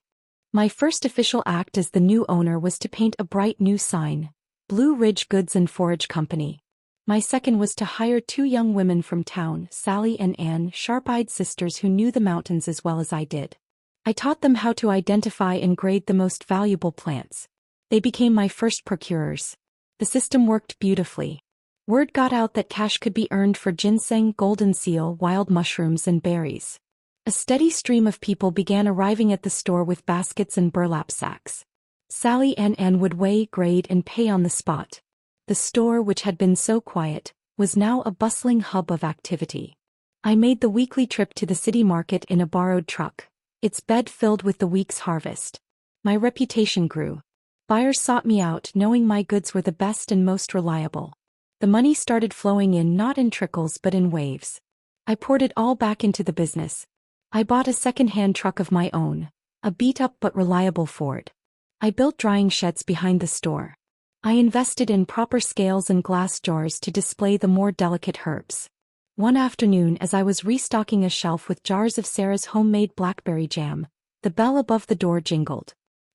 My first official act as the new owner was to paint a bright new sign, Blue Ridge Goods and Forage Company. My second was to hire 2 young women from town, Sally and Anne, sharp-eyed sisters who knew the mountains as well as I did. I taught them how to identify and grade the most valuable plants. They became my first procurers. The system worked beautifully. Word got out that cash could be earned for ginseng, golden seal, wild mushrooms, and berries. A steady stream of people began arriving at the store with baskets and burlap sacks. Sally and Anne would weigh, grade, and pay on the spot. The store, which had been so quiet, was now a bustling hub of activity. I made the weekly trip to the city market in a borrowed truck, its bed filled with the week's harvest. My reputation grew. Buyers sought me out, knowing my goods were the best and most reliable. The money started flowing in, not in trickles but in waves. I poured it all back into the business. I bought a second-hand truck of my own, a beat-up but reliable Ford. I built drying sheds behind the store. I invested in proper scales and glass jars to display the more delicate herbs. One afternoon, as I was restocking a shelf with jars of Sarah's homemade blackberry jam, the bell above the door jingled.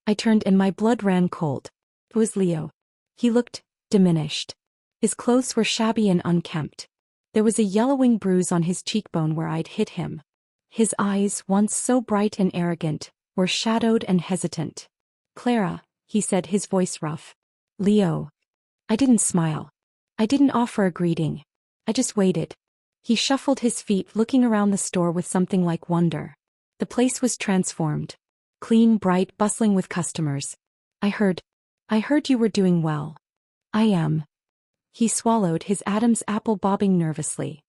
I turned and my blood ran cold. It was Leo. He looked diminished. His clothes were shabby and unkempt. There was a yellowing bruise on his cheekbone where I'd hit him. His eyes, once so bright and arrogant, were shadowed and hesitant. "Clara," he said, his voice rough. "Leo." I didn't smile. I didn't offer a greeting. I just waited. He shuffled his feet, looking around the store with something like wonder. The place was transformed. Clean, bright, bustling with customers. I heard you were doing well." "I am." He swallowed, his Adam's apple bobbing nervously.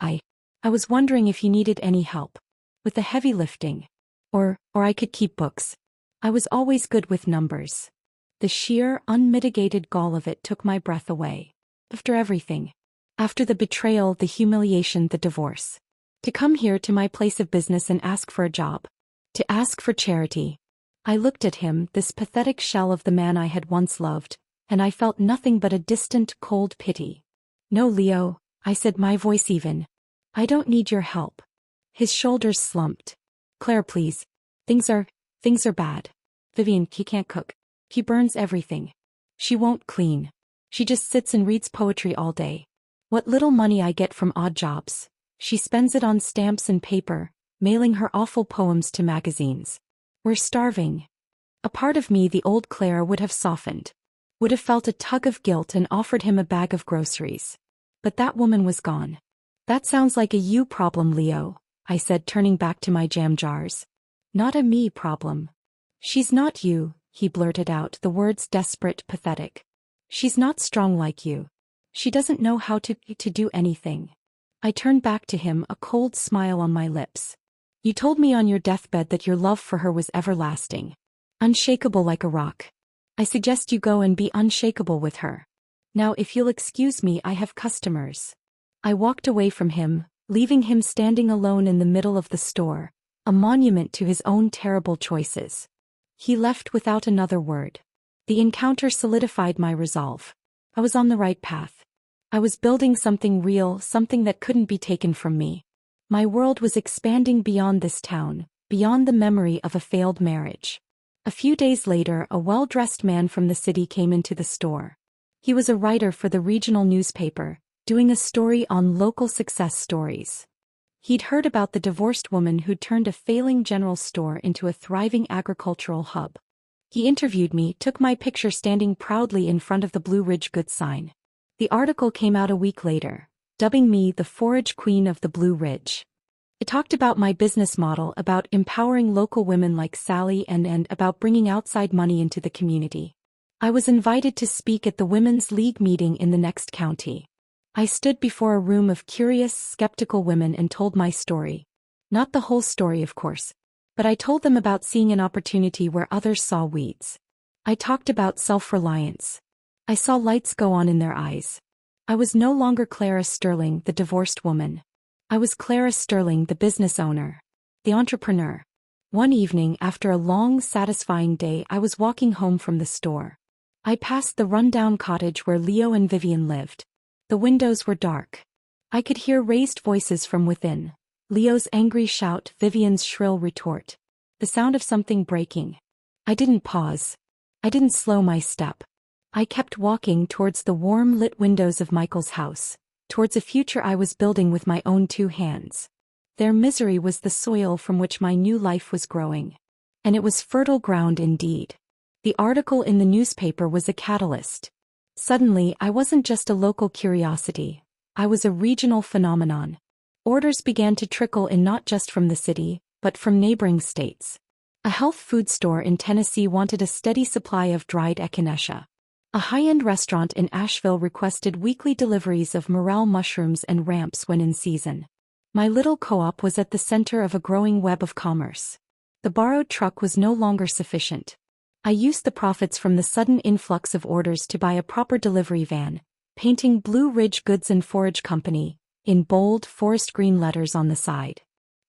I was wondering if you needed any help with the heavy lifting. Or I could keep books. I was always good with numbers." The sheer, unmitigated gall of it took my breath away. After everything. After the betrayal, the humiliation, the divorce. To come here to my place of business and ask for a job. To ask for charity. I looked at him, this pathetic shell of the man I had once loved, and I felt nothing but a distant, cold pity. "No, Leo," I said, my voice even. "I don't need your help." His shoulders slumped. "Claire, please. Things are bad. Vivian, he can't cook. He burns everything. She won't clean. She just sits and reads poetry all day. What little money I get from odd jobs, she spends it on stamps and paper, mailing her awful poems to magazines. We're starving." A part of me, the old Clara, would have softened. Would have felt a tug of guilt and offered him a bag of groceries. But that woman was gone. "That sounds like a you problem, Leo," I said, turning back to my jam jars. "Not a me problem." "She's not you," he blurted out, the words desperate, pathetic. "She's not strong like you. She doesn't know how to do anything." I turned back to him, a cold smile on my lips. "You told me on your deathbed that your love for her was everlasting. Unshakable like a rock. I suggest you go and be unshakable with her. Now, if you'll excuse me, I have customers." I walked away from him, leaving him standing alone in the middle of the store, a monument to his own terrible choices. He left without another word. The encounter solidified my resolve. I was on the right path. I was building something real, something that couldn't be taken from me. My world was expanding beyond this town, beyond the memory of a failed marriage. A few days later, a well-dressed man from the city came into the store. He was a writer for the regional newspaper, doing a story on local success stories. He'd heard about the divorced woman who'd turned a failing general store into a thriving agricultural hub. He interviewed me, took my picture standing proudly in front of the Blue Ridge Goods sign. The article came out a week later, dubbing me the Forage Queen of the Blue Ridge. It talked about my business model, about empowering local women like Sally and about bringing outside money into the community. I was invited to speak at the Women's League meeting in the next county. I stood before a room of curious, skeptical women and told my story. Not the whole story, of course. But I told them about seeing an opportunity where others saw weeds. I talked about self-reliance. I saw lights go on in their eyes. I was no longer Clara Sterling, the divorced woman. I was Clara Sterling, the business owner. The entrepreneur. One evening, after a long, satisfying day, I was walking home from the store. I passed the rundown cottage where Leo and Vivian lived. The windows were dark. I could hear raised voices from within. Leo's angry shout, Vivian's shrill retort. The sound of something breaking. I didn't pause. I didn't slow my step. I kept walking towards the warm lit windows of Michael's house, towards a future I was building with my own two hands. Their misery was the soil from which my new life was growing. And it was fertile ground indeed. The article in the newspaper was a catalyst. Suddenly, I wasn't just a local curiosity. I was a regional phenomenon. Orders began to trickle in not just from the city, but from neighboring states. A health food store in Tennessee wanted a steady supply of dried echinacea. A high-end restaurant in Asheville requested weekly deliveries of morel mushrooms and ramps when in season. My little co-op was at the center of a growing web of commerce. The borrowed truck was no longer sufficient. I used the profits from the sudden influx of orders to buy a proper delivery van, painting Blue Ridge Goods and Forage Company, in bold, forest green letters on the side.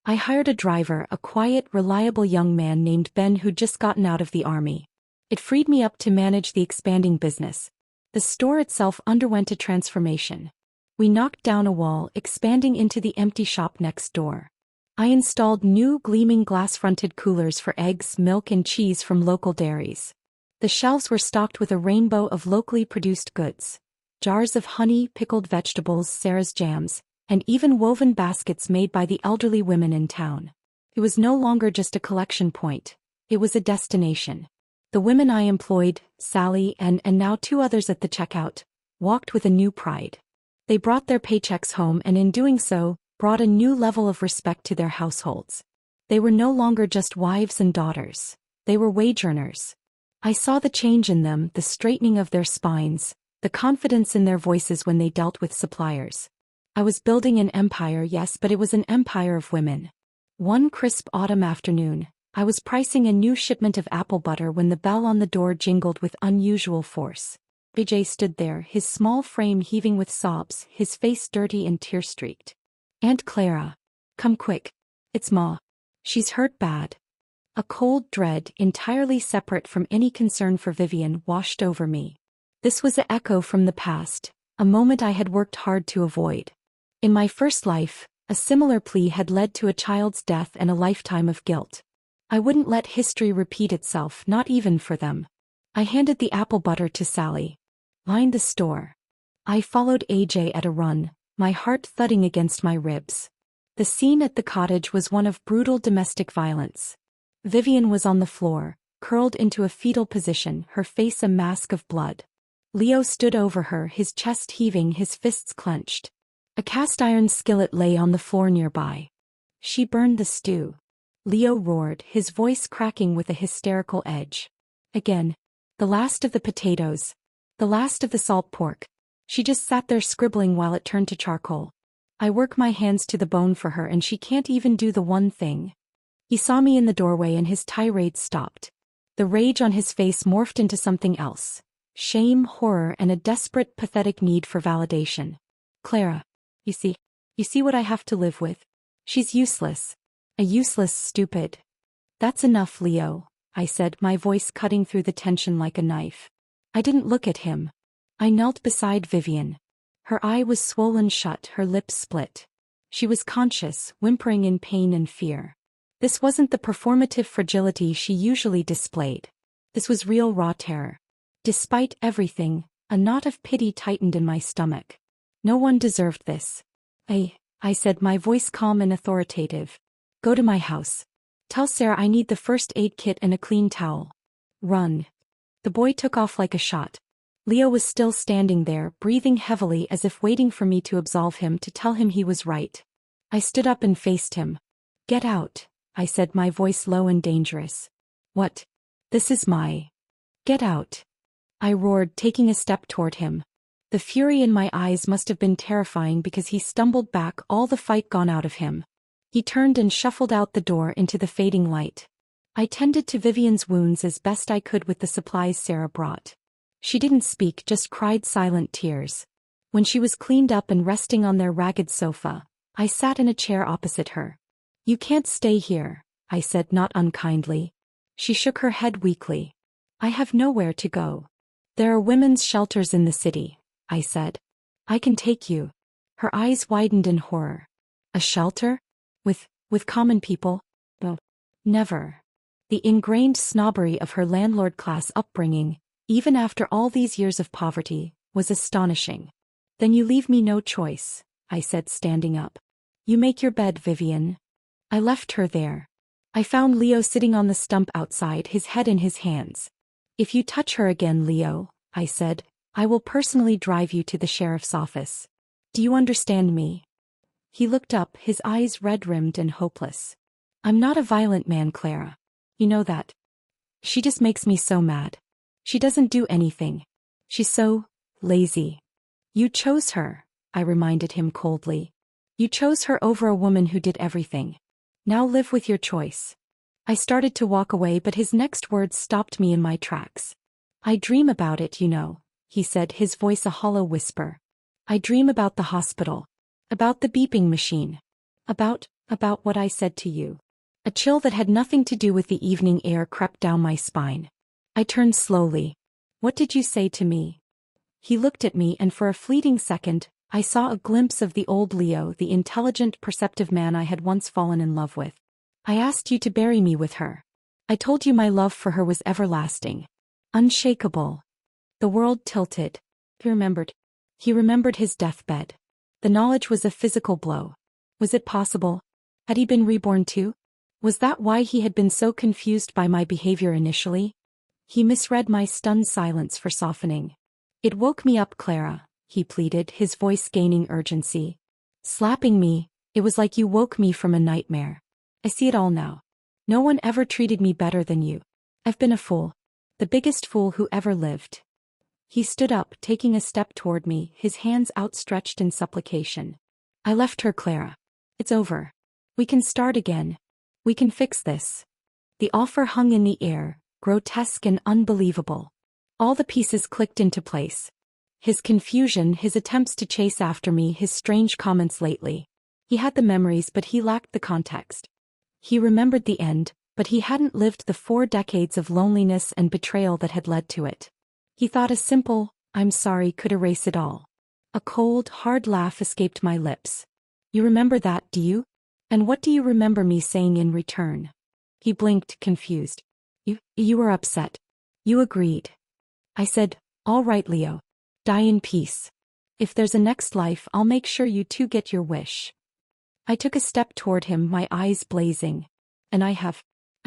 I hired a driver, a quiet, reliable young man named Ben who'd just gotten out of the army. It freed me up to manage the expanding business. The store itself underwent a transformation. We knocked down a wall, expanding into the empty shop next door. I installed new gleaming glass-fronted coolers for eggs, milk and cheese from local dairies. The shelves were stocked with a rainbow of locally produced goods. Jars of honey, pickled vegetables, Sarah's jams, and even woven baskets made by the elderly women in town. It was no longer just a collection point. It was a destination. The women I employed, Sally and now two others at the checkout, walked with a new pride. They brought their paychecks home and in doing so, brought a new level of respect to their households. They were no longer just wives and daughters. They were wage earners. I saw the change in them, the straightening of their spines, the confidence in their voices when they dealt with suppliers. I was building an empire, yes, but it was an empire of women. One crisp autumn afternoon, I was pricing a new shipment of apple butter when the bell on the door jingled with unusual force. Vijay stood there, his small frame heaving with sobs, his face dirty and tear-streaked. "Aunt Clara. Come quick. It's Ma. She's hurt bad." A cold dread, entirely separate from any concern for Vivian, washed over me. This was an echo from the past, a moment I had worked hard to avoid. In my first life, a similar plea had led to a child's death and a lifetime of guilt. I wouldn't let history repeat itself, not even for them. I handed the apple butter to Sally. "Line the store." I followed AJ at a run, my heart thudding against my ribs. The scene at the cottage was one of brutal domestic violence. Vivian was on the floor, curled into a fetal position, her face a mask of blood. Leo stood over her, his chest heaving, his fists clenched. A cast-iron skillet lay on the floor nearby. "She burned the stew," Leo roared, his voice cracking with a hysterical edge. "Again. The last of the potatoes. The last of the salt pork. She just sat there scribbling while it turned to charcoal. I work my hands to the bone for her and she can't even do the one thing." He saw me in the doorway and his tirade stopped. The rage on his face morphed into something else. Shame, horror, and a desperate, pathetic need for validation. "Clara. You see what I have to live with? She's useless. A useless stupid." "That's enough, Leo," I said, my voice cutting through the tension like a knife. I didn't look at him. I knelt beside Vivian. Her eye was swollen shut, her lips split. She was conscious, whimpering in pain and fear. This wasn't the performative fragility she usually displayed. This was real raw terror. Despite everything, a knot of pity tightened in my stomach. No one deserved this. I said, my voice calm and authoritative. "Go to my house. Tell Sarah I need the first aid kit and a clean towel. Run." The boy took off like a shot. Leo was still standing there, breathing heavily as if waiting for me to absolve him, to tell him he was right. I stood up and faced him. "Get out," I said, my voice low and dangerous. "What? This is my..." "Get out." I roared, taking a step toward him. The fury in my eyes must have been terrifying because he stumbled back, all the fight gone out of him. He turned and shuffled out the door into the fading light. I tended to Vivian's wounds as best I could with the supplies Sarah brought. She didn't speak, just cried silent tears. When she was cleaned up and resting on their ragged sofa, I sat in a chair opposite her. "You can't stay here," I said, not unkindly. She shook her head weakly. "I have nowhere to go." "There are women's shelters in the city," I said. "I can take you." Her eyes widened in horror. "A shelter? With common people? Oh, never." The ingrained snobbery of her landlord-class upbringing, even after all these years of poverty, was astonishing. "Then you leave me no choice," I said, standing up. "You make your bed, Vivian." I left her there. I found Leo sitting on the stump outside, his head in his hands. "If you touch her again, Leo," I said, "I will personally drive you to the sheriff's office. Do you understand me?" He looked up, his eyes red-rimmed and hopeless. "I'm not a violent man, Clara. You know that. She just makes me so mad. She doesn't do anything. She's so lazy." "You chose her," I reminded him coldly. "You chose her over a woman who did everything. Now live with your choice." I started to walk away, but his next words stopped me in my tracks. "I dream about it, you know," he said, his voice a hollow whisper. "I dream about the hospital. About the beeping machine. About what I said to you." A chill that had nothing to do with the evening air crept down my spine. I turned slowly. "What did you say to me?" He looked at me, and for a fleeting second, I saw a glimpse of the old Leo, the intelligent, perceptive man I had once fallen in love with. "I asked you to bury me with her. I told you my love for her was everlasting. Unshakable." The world tilted. He remembered. He remembered his deathbed. The knowledge was a physical blow. Was it possible? Had he been reborn too? Was that why he had been so confused by my behavior initially? He misread my stunned silence for softening. "It woke me up, Clara," he pleaded, his voice gaining urgency. "Slapping me, it was like you woke me from a nightmare. I see it all now. No one ever treated me better than you. I've been a fool. The biggest fool who ever lived." He stood up, taking a step toward me, his hands outstretched in supplication. "I left her, Clara. It's over. We can start again. We can fix this." The offer hung in the air, grotesque and unbelievable. All the pieces clicked into place. His confusion, his attempts to chase after me, his strange comments lately. He had the memories, but he lacked the context. He remembered the end, but he hadn't lived the 4 decades of loneliness and betrayal that had led to it. He thought a simple, "I'm sorry," could erase it all. A cold, hard laugh escaped my lips. "You remember that, do you? And what do you remember me saying in return?" He blinked, confused. You were upset. You agreed." I said, "All right, Leo. Die in peace. If there's a next life, I'll make sure you two get your wish." I took a step toward him, my eyes blazing. "And I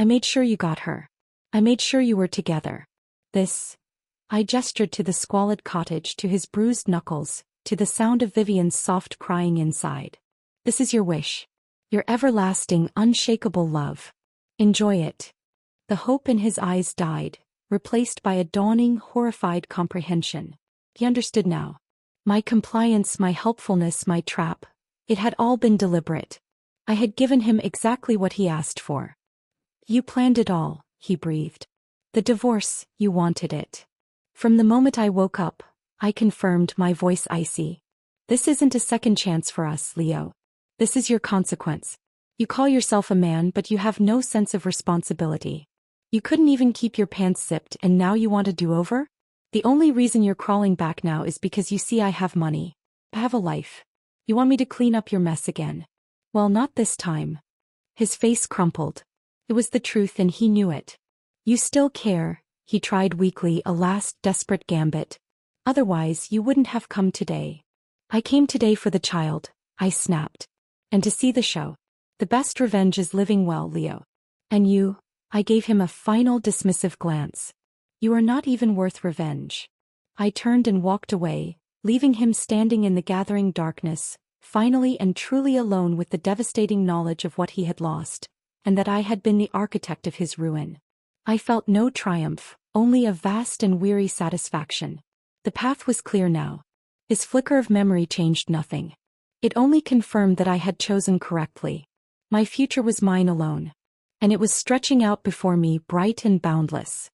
made sure you got her. I made sure you were together. This." I gestured to the squalid cottage, to his bruised knuckles, to the sound of Vivian's soft crying inside. "This is your wish. Your everlasting, unshakable love. Enjoy it." The hope in his eyes died, replaced by a dawning, horrified comprehension. He understood now. My compliance, my helpfulness, my trap. It had all been deliberate. I had given him exactly what he asked for. "You planned it all," he breathed. "The divorce, you wanted it." From the moment I woke up, I confirmed, my voice icy. "This isn't a second chance for us, Leo. This is your consequence. You call yourself a man, but you have no sense of responsibility. You couldn't even keep your pants zipped, and now you want a do-over? The only reason you're crawling back now is because you see I have money. I have a life. You want me to clean up your mess again? Well, not this time." His face crumpled. It was the truth, and he knew it. "You still care," he tried weakly, a last desperate gambit. "Otherwise, you wouldn't have come today." "I came today for the child," I snapped. "And to see the show. The best revenge is living well, Leo. And you," I gave him a final dismissive glance. "You are not even worth revenge." I turned and walked away, leaving him standing in the gathering darkness, finally and truly alone with the devastating knowledge of what he had lost, and that I had been the architect of his ruin. I felt no triumph, only a vast and weary satisfaction. The path was clear now. His flicker of memory changed nothing. It only confirmed that I had chosen correctly. My future was mine alone. And it was stretching out before me, bright and boundless.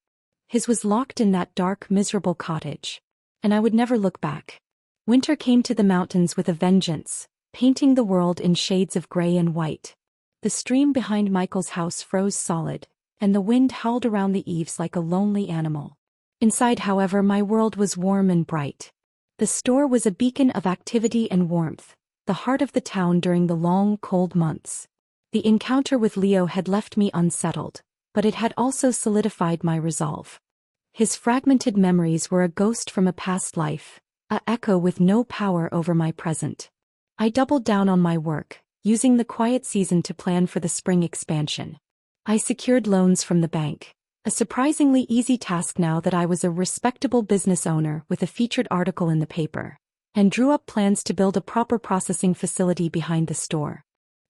His was locked in that dark, miserable cottage. And I would never look back. Winter came to the mountains with a vengeance, painting the world in shades of gray and white. The stream behind Michael's house froze solid, and the wind howled around the eaves like a lonely animal. Inside, however, my world was warm and bright. The store was a beacon of activity and warmth, the heart of the town during the long, cold months. The encounter with Leo had left me unsettled, but it had also solidified my resolve. His fragmented memories were a ghost from a past life, an echo with no power over my present. I doubled down on my work, using the quiet season to plan for the spring expansion. I secured loans from the bank, a surprisingly easy task now that I was a respectable business owner with a featured article in the paper, and drew up plans to build a proper processing facility behind the store.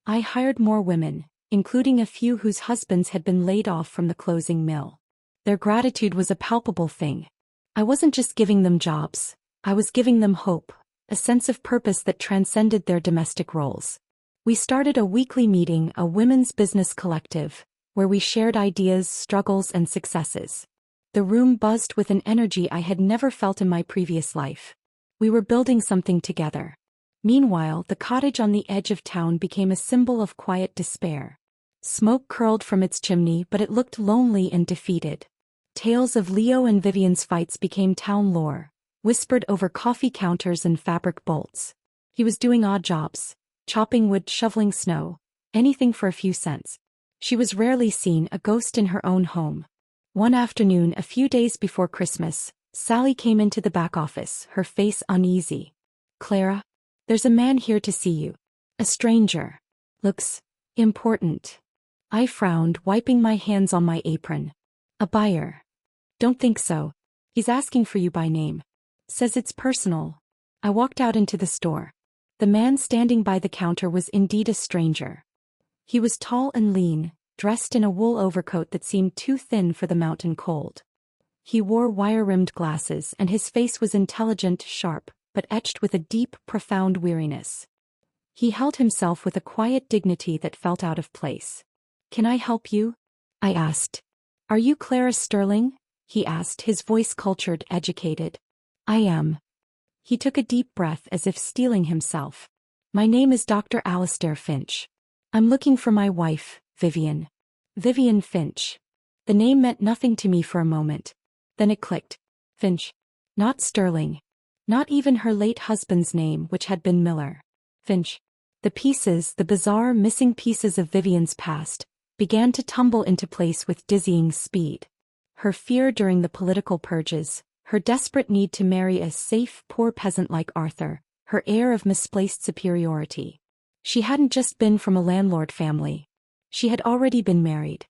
I hired more women, including a few whose husbands had been laid off from the closing mill. Their gratitude was a palpable thing. I wasn't just giving them jobs, I was giving them hope, a sense of purpose that transcended their domestic roles. We started a weekly meeting, a women's business collective, where we shared ideas, struggles, and successes. The room buzzed with an energy I had never felt in my previous life. We were building something together. Meanwhile, the cottage on the edge of town became a symbol of quiet despair. Smoke curled from its chimney, but it looked lonely and defeated. Tales of Leo and Vivian's fights became town lore, whispered over coffee counters and fabric bolts. He was doing odd jobs, chopping wood, shoveling snow, anything for a few cents. She was rarely seen, a ghost in her own home. One afternoon, a few days before Christmas, Sally came into the back office, her face uneasy. "Clara, there's a man here to see you. A stranger. Looks important." I frowned, wiping my hands on my apron. "A buyer." "Don't think so. He's asking for you by name. Says it's personal." I walked out into the store. The man standing by the counter was indeed a stranger. He was tall and lean, dressed in a wool overcoat that seemed too thin for the mountain cold. He wore wire-rimmed glasses, and his face was intelligent, sharp, but etched with a deep, profound weariness. He held himself with a quiet dignity that felt out of place. "Can I help you?" I asked. "Are you Clara Sterling?" he asked, his voice cultured, educated. "I am." He took a deep breath as if steeling himself. "My name is Dr. Alistair Finch. I'm looking for my wife, Vivian." Vivian Finch. The name meant nothing to me for a moment. Then it clicked. Finch. Not Sterling. Not even her late husband's name, which had been Miller. Finch. The pieces, the bizarre missing pieces of Vivian's past, began to tumble into place with dizzying speed. Her fear during the political purges, her desperate need to marry a safe, poor peasant like Arthur, her air of misplaced superiority. She hadn't just been from a landlord family. She had already been married.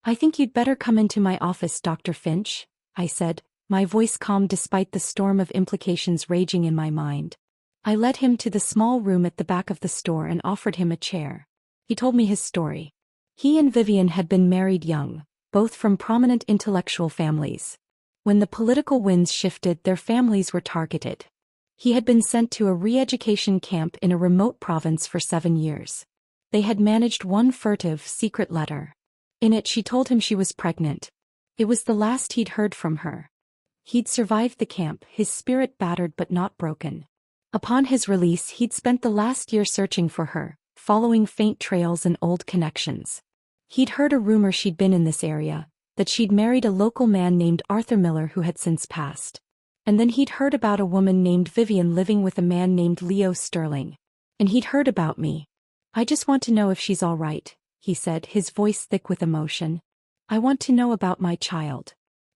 "I think you'd better come into my office, Dr. Finch," I said, my voice calm despite the storm of implications raging in my mind. I led him to the small room at the back of the store and offered him a chair. He told me his story. He and Vivian had been married young, both from prominent intellectual families. When the political winds shifted, their families were targeted. He had been sent to a re-education camp in a remote province for 7 years. They had managed one furtive, secret letter. In it she told him she was pregnant. It was the last he'd heard from her. He'd survived the camp, his spirit battered but not broken. Upon his release, he'd spent the last year searching for her, following faint trails and old connections. He'd heard a rumor she'd been in this area, that she'd married a local man named Arthur Miller who had since passed. And then he'd heard about a woman named Vivian living with a man named Leo Sterling. And he'd heard about me. "I just want to know if she's all right," he said, his voice thick with emotion. "I want to know about my child."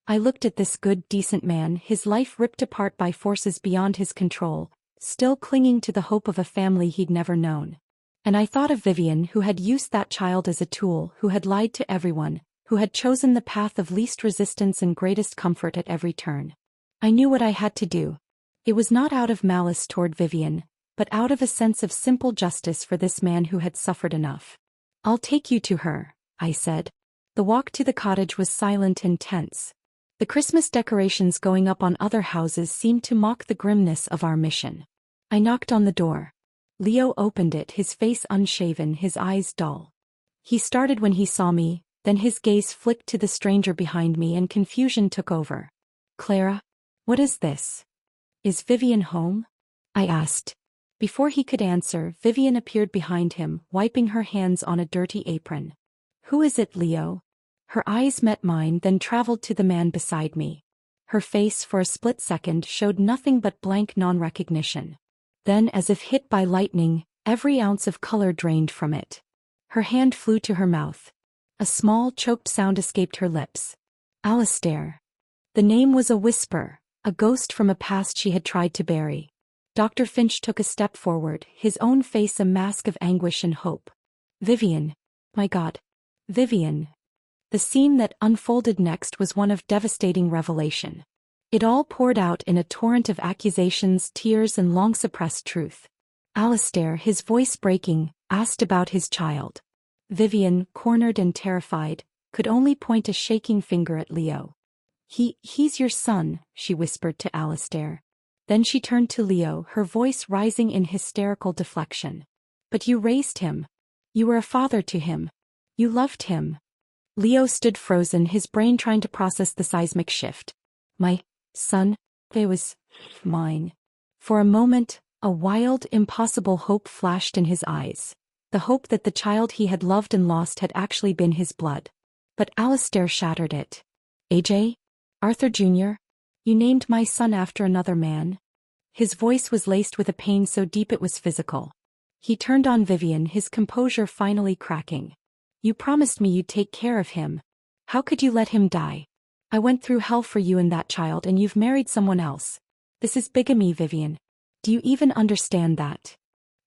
I looked at this good, decent man, his life ripped apart by forces beyond his control, still clinging to the hope of a family he'd never known. And I thought of Vivian, who had used that child as a tool, who had lied to everyone, who had chosen the path of least resistance and greatest comfort at every turn. I knew what I had to do. It was not out of malice toward Vivian, but out of a sense of simple justice for this man who had suffered enough. "I'll take you to her," I said. The walk to the cottage was silent and tense. The Christmas decorations going up on other houses seemed to mock the grimness of our mission. I knocked on the door. Leo opened it, his face unshaven, his eyes dull. He started when he saw me, then his gaze flicked to the stranger behind me and confusion took over. Clara? What is this? Is Vivian home? I asked. Before he could answer, Vivian appeared behind him, wiping her hands on a dirty apron. Who is it, Leo? Her eyes met mine, then traveled to the man beside me. Her face for a split second showed nothing but blank non-recognition. Then, as if hit by lightning, every ounce of color drained from it. Her hand flew to her mouth. A small, choked sound escaped her lips. Alistair. The name was a whisper, a ghost from a past she had tried to bury. Dr. Finch took a step forward, his own face a mask of anguish and hope. Vivian. My God. Vivian. The scene that unfolded next was one of devastating revelation. It all poured out in a torrent of accusations, tears, and long-suppressed truth. Alistair, his voice breaking, asked about his child. Vivian, cornered and terrified, could only point a shaking finger at Leo. He's your son, she whispered to Alistair. Then she turned to Leo, her voice rising in hysterical deflection. But you raised him. You were a father to him. You loved him. Leo stood frozen, his brain trying to process the seismic shift. My son? It was mine. For a moment, a wild, impossible hope flashed in his eyes. The hope that the child he had loved and lost had actually been his blood. But Alistair shattered it. AJ? Arthur Jr.? You named my son after another man? His voice was laced with a pain so deep it was physical. He turned on Vivian, his composure finally cracking. You promised me you'd take care of him. How could you let him die? I went through hell for you and that child, and you've married someone else. This is bigamy, Vivian. Do you even understand that?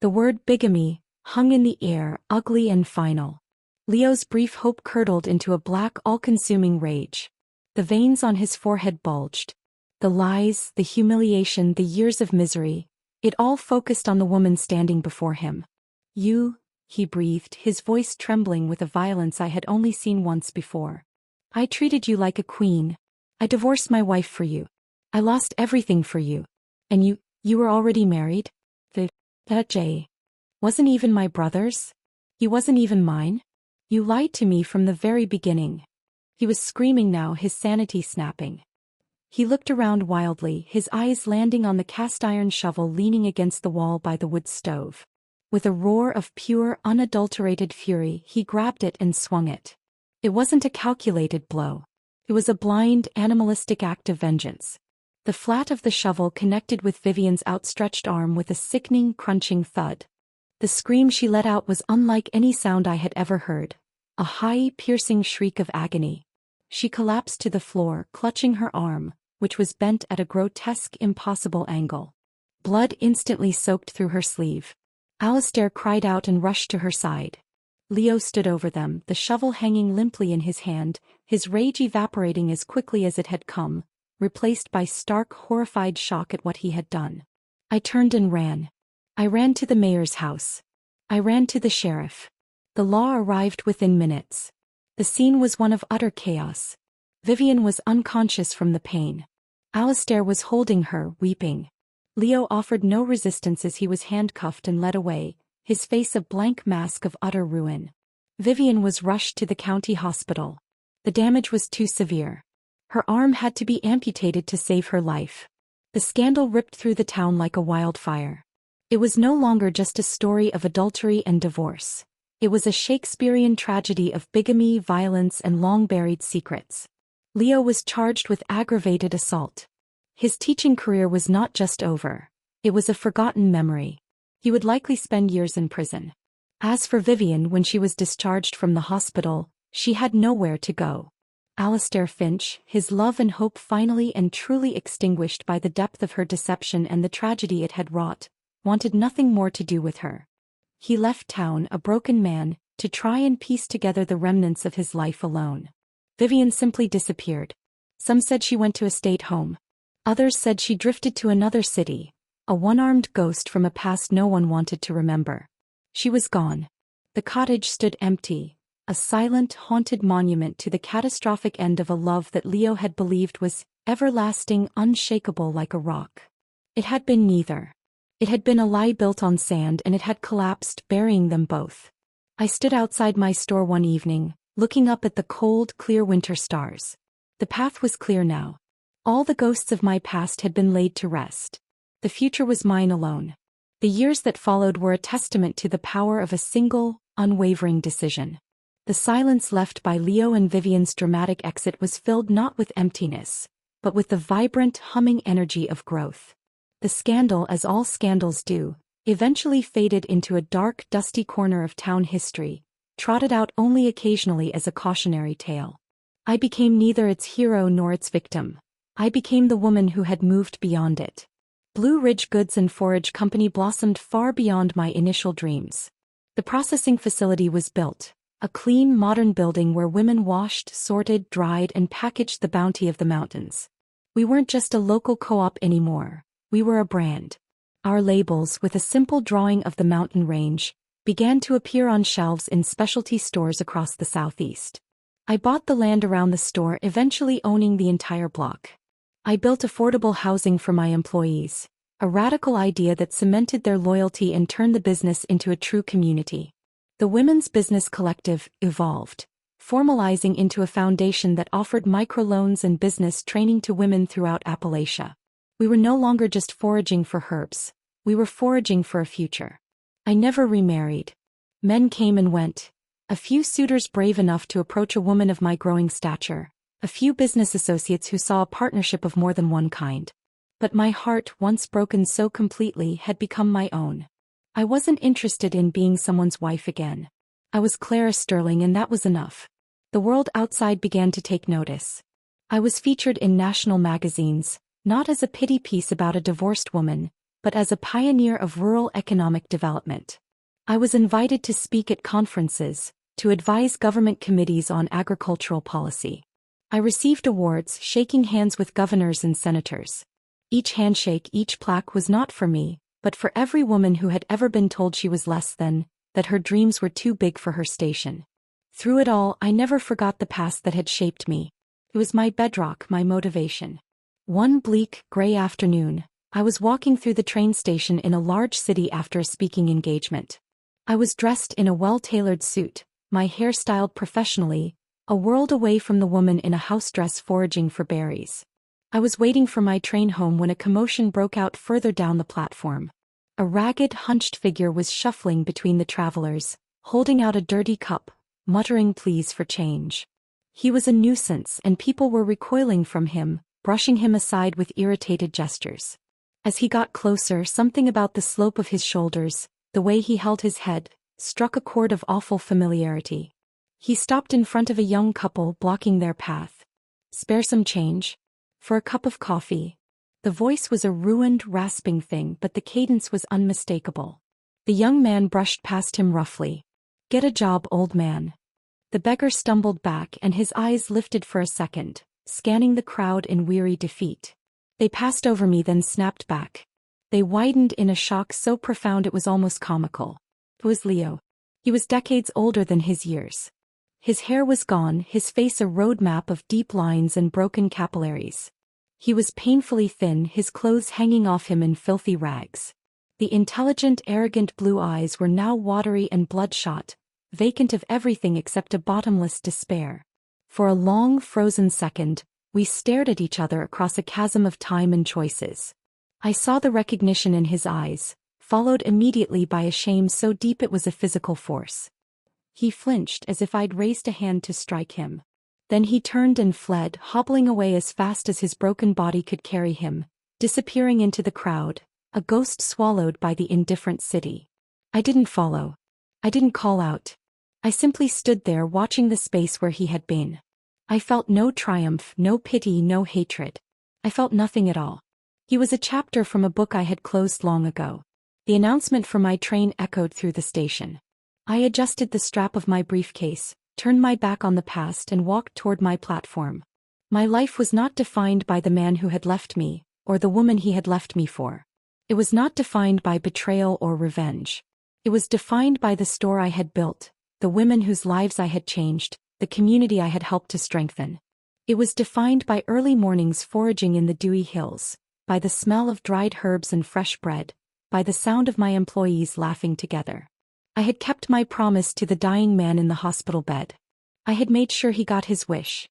The word bigamy hung in the air, ugly and final. Leo's brief hope curdled into a black, all-consuming rage. The veins on his forehead bulged. The lies, the humiliation, the years of misery, it all focused on the woman standing before him. You, he breathed, his voice trembling with a violence I had only seen once before. I treated you like a queen. I divorced my wife for you. I lost everything for you. And you were already married? That Jay wasn't even my brother's? He wasn't even mine? You lied to me from the very beginning. He was screaming now, his sanity snapping. He looked around wildly, his eyes landing on the cast-iron shovel leaning against the wall by the wood stove. With a roar of pure, unadulterated fury, he grabbed it and swung it. It wasn't a calculated blow. It was a blind, animalistic act of vengeance. The flat of the shovel connected with Vivian's outstretched arm with a sickening, crunching thud. The scream she let out was unlike any sound I had ever heard. A high, piercing shriek of agony. She collapsed to the floor, clutching her arm, which was bent at a grotesque, impossible angle. Blood instantly soaked through her sleeve. Alistair cried out and rushed to her side. Leo stood over them, the shovel hanging limply in his hand, his rage evaporating as quickly as it had come, replaced by stark, horrified shock at what he had done. I turned and ran. I ran to the mayor's house. I ran to the sheriff. The law arrived within minutes. The scene was one of utter chaos. Vivian was unconscious from the pain. Alistair was holding her, weeping. Leo offered no resistance as he was handcuffed and led away, his face a blank mask of utter ruin. Vivian was rushed to the county hospital. The damage was too severe. Her arm had to be amputated to save her life. The scandal ripped through the town like a wildfire. It was no longer just a story of adultery and divorce. It was a Shakespearean tragedy of bigamy, violence, and long-buried secrets. Leo was charged with aggravated assault. His teaching career was not just over. It was a forgotten memory. He would likely spend years in prison. As for Vivian, when she was discharged from the hospital, she had nowhere to go. Alistair Finch, his love and hope finally and truly extinguished by the depth of her deception and the tragedy it had wrought, wanted nothing more to do with her. He left town, a broken man, to try and piece together the remnants of his life alone. Vivian simply disappeared. Some said she went to a state home. Others said she drifted to another city, a one-armed ghost from a past no one wanted to remember. She was gone. The cottage stood empty, a silent, haunted monument to the catastrophic end of a love that Leo had believed was everlasting, unshakable like a rock. It had been neither. It had been a lie built on sand, and it had collapsed, burying them both. I stood outside my store one evening, looking up at the cold, clear winter stars. The path was clear now. All the ghosts of my past had been laid to rest. The future was mine alone. The years that followed were a testament to the power of a single, unwavering decision. The silence left by Leo and Vivian's dramatic exit was filled not with emptiness, but with the vibrant, humming energy of growth. The scandal, as all scandals do, eventually faded into a dark, dusty corner of town history, trotted out only occasionally as a cautionary tale. I became neither its hero nor its victim. I became the woman who had moved beyond it. Blue Ridge Goods and Forage Company blossomed far beyond my initial dreams. The processing facility was built, a clean, modern building where women washed, sorted, dried, and packaged the bounty of the mountains. We weren't just a local co-op anymore. We were a brand. Our labels, with a simple drawing of the mountain range, began to appear on shelves in specialty stores across the southeast. I bought the land around the store, eventually owning the entire block. I built affordable housing for my employees, a radical idea that cemented their loyalty and turned the business into a true community. The Women's Business Collective evolved, formalizing into a foundation that offered microloans and business training to women throughout Appalachia. We were no longer just foraging for herbs, we were foraging for a future. I never remarried. Men came and went. A few suitors brave enough to approach a woman of my growing stature. A few business associates who saw a partnership of more than one kind. But my heart, once broken so completely, had become my own. I wasn't interested in being someone's wife again. I was Clara Sterling, and that was enough. The world outside began to take notice. I was featured in national magazines, not as a pity piece about a divorced woman, but as a pioneer of rural economic development. I was invited to speak at conferences, to advise government committees on agricultural policy. I received awards, shaking hands with governors and senators. Each handshake, each plaque was not for me, but for every woman who had ever been told she was less than, that her dreams were too big for her station. Through it all, I never forgot the past that had shaped me. It was my bedrock, my motivation. One bleak, gray afternoon, I was walking through the train station in a large city after a speaking engagement. I was dressed in a well-tailored suit, my hair styled professionally, a world away from the woman in a house dress foraging for berries. I was waiting for my train home when a commotion broke out further down the platform. A ragged, hunched figure was shuffling between the travelers, holding out a dirty cup, muttering pleas for change. He was a nuisance, and people were recoiling from him, brushing him aside with irritated gestures. As he got closer, something about the slope of his shoulders, the way he held his head, struck a chord of awful familiarity. He stopped in front of a young couple, blocking their path. "Spare some change? For a cup of coffee." The voice was a ruined, rasping thing, but the cadence was unmistakable. The young man brushed past him roughly. "Get a job, old man." The beggar stumbled back, and his eyes lifted for a second, scanning the crowd in weary defeat. They passed over me, then snapped back. They widened in a shock so profound it was almost comical. It was Leo. He was decades older than his years. His hair was gone, his face a road map of deep lines and broken capillaries. He was painfully thin, his clothes hanging off him in filthy rags. The intelligent, arrogant blue eyes were now watery and bloodshot, vacant of everything except a bottomless despair. For a long, frozen second, we stared at each other across a chasm of time and choices. I saw the recognition in his eyes, followed immediately by a shame so deep it was a physical force. He flinched as if I'd raised a hand to strike him. Then he turned and fled, hobbling away as fast as his broken body could carry him, disappearing into the crowd, a ghost swallowed by the indifferent city. I didn't follow. I didn't call out. I simply stood there watching the space where he had been. I felt no triumph, no pity, no hatred. I felt nothing at all. He was a chapter from a book I had closed long ago. The announcement for my train echoed through the station. I adjusted the strap of my briefcase, turned my back on the past, and walked toward my platform. My life was not defined by the man who had left me, or the woman he had left me for. It was not defined by betrayal or revenge. It was defined by the store I had built, the women whose lives I had changed, the community I had helped to strengthen. It was defined by early mornings foraging in the dewy hills, by the smell of dried herbs and fresh bread, by the sound of my employees laughing together. I had kept my promise to the dying man in the hospital bed. I had made sure he got his wish.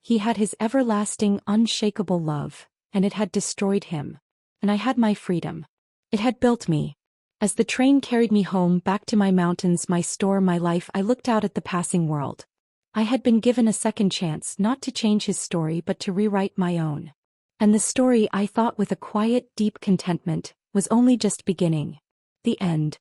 He had his everlasting, unshakable love, and it had destroyed him. And I had my freedom. It had built me. As the train carried me home, back to my mountains, my store, my life, I looked out at the passing world. I had been given a second chance, not to change his story but to rewrite my own. And the story, I thought with a quiet, deep contentment, was only just beginning. The end.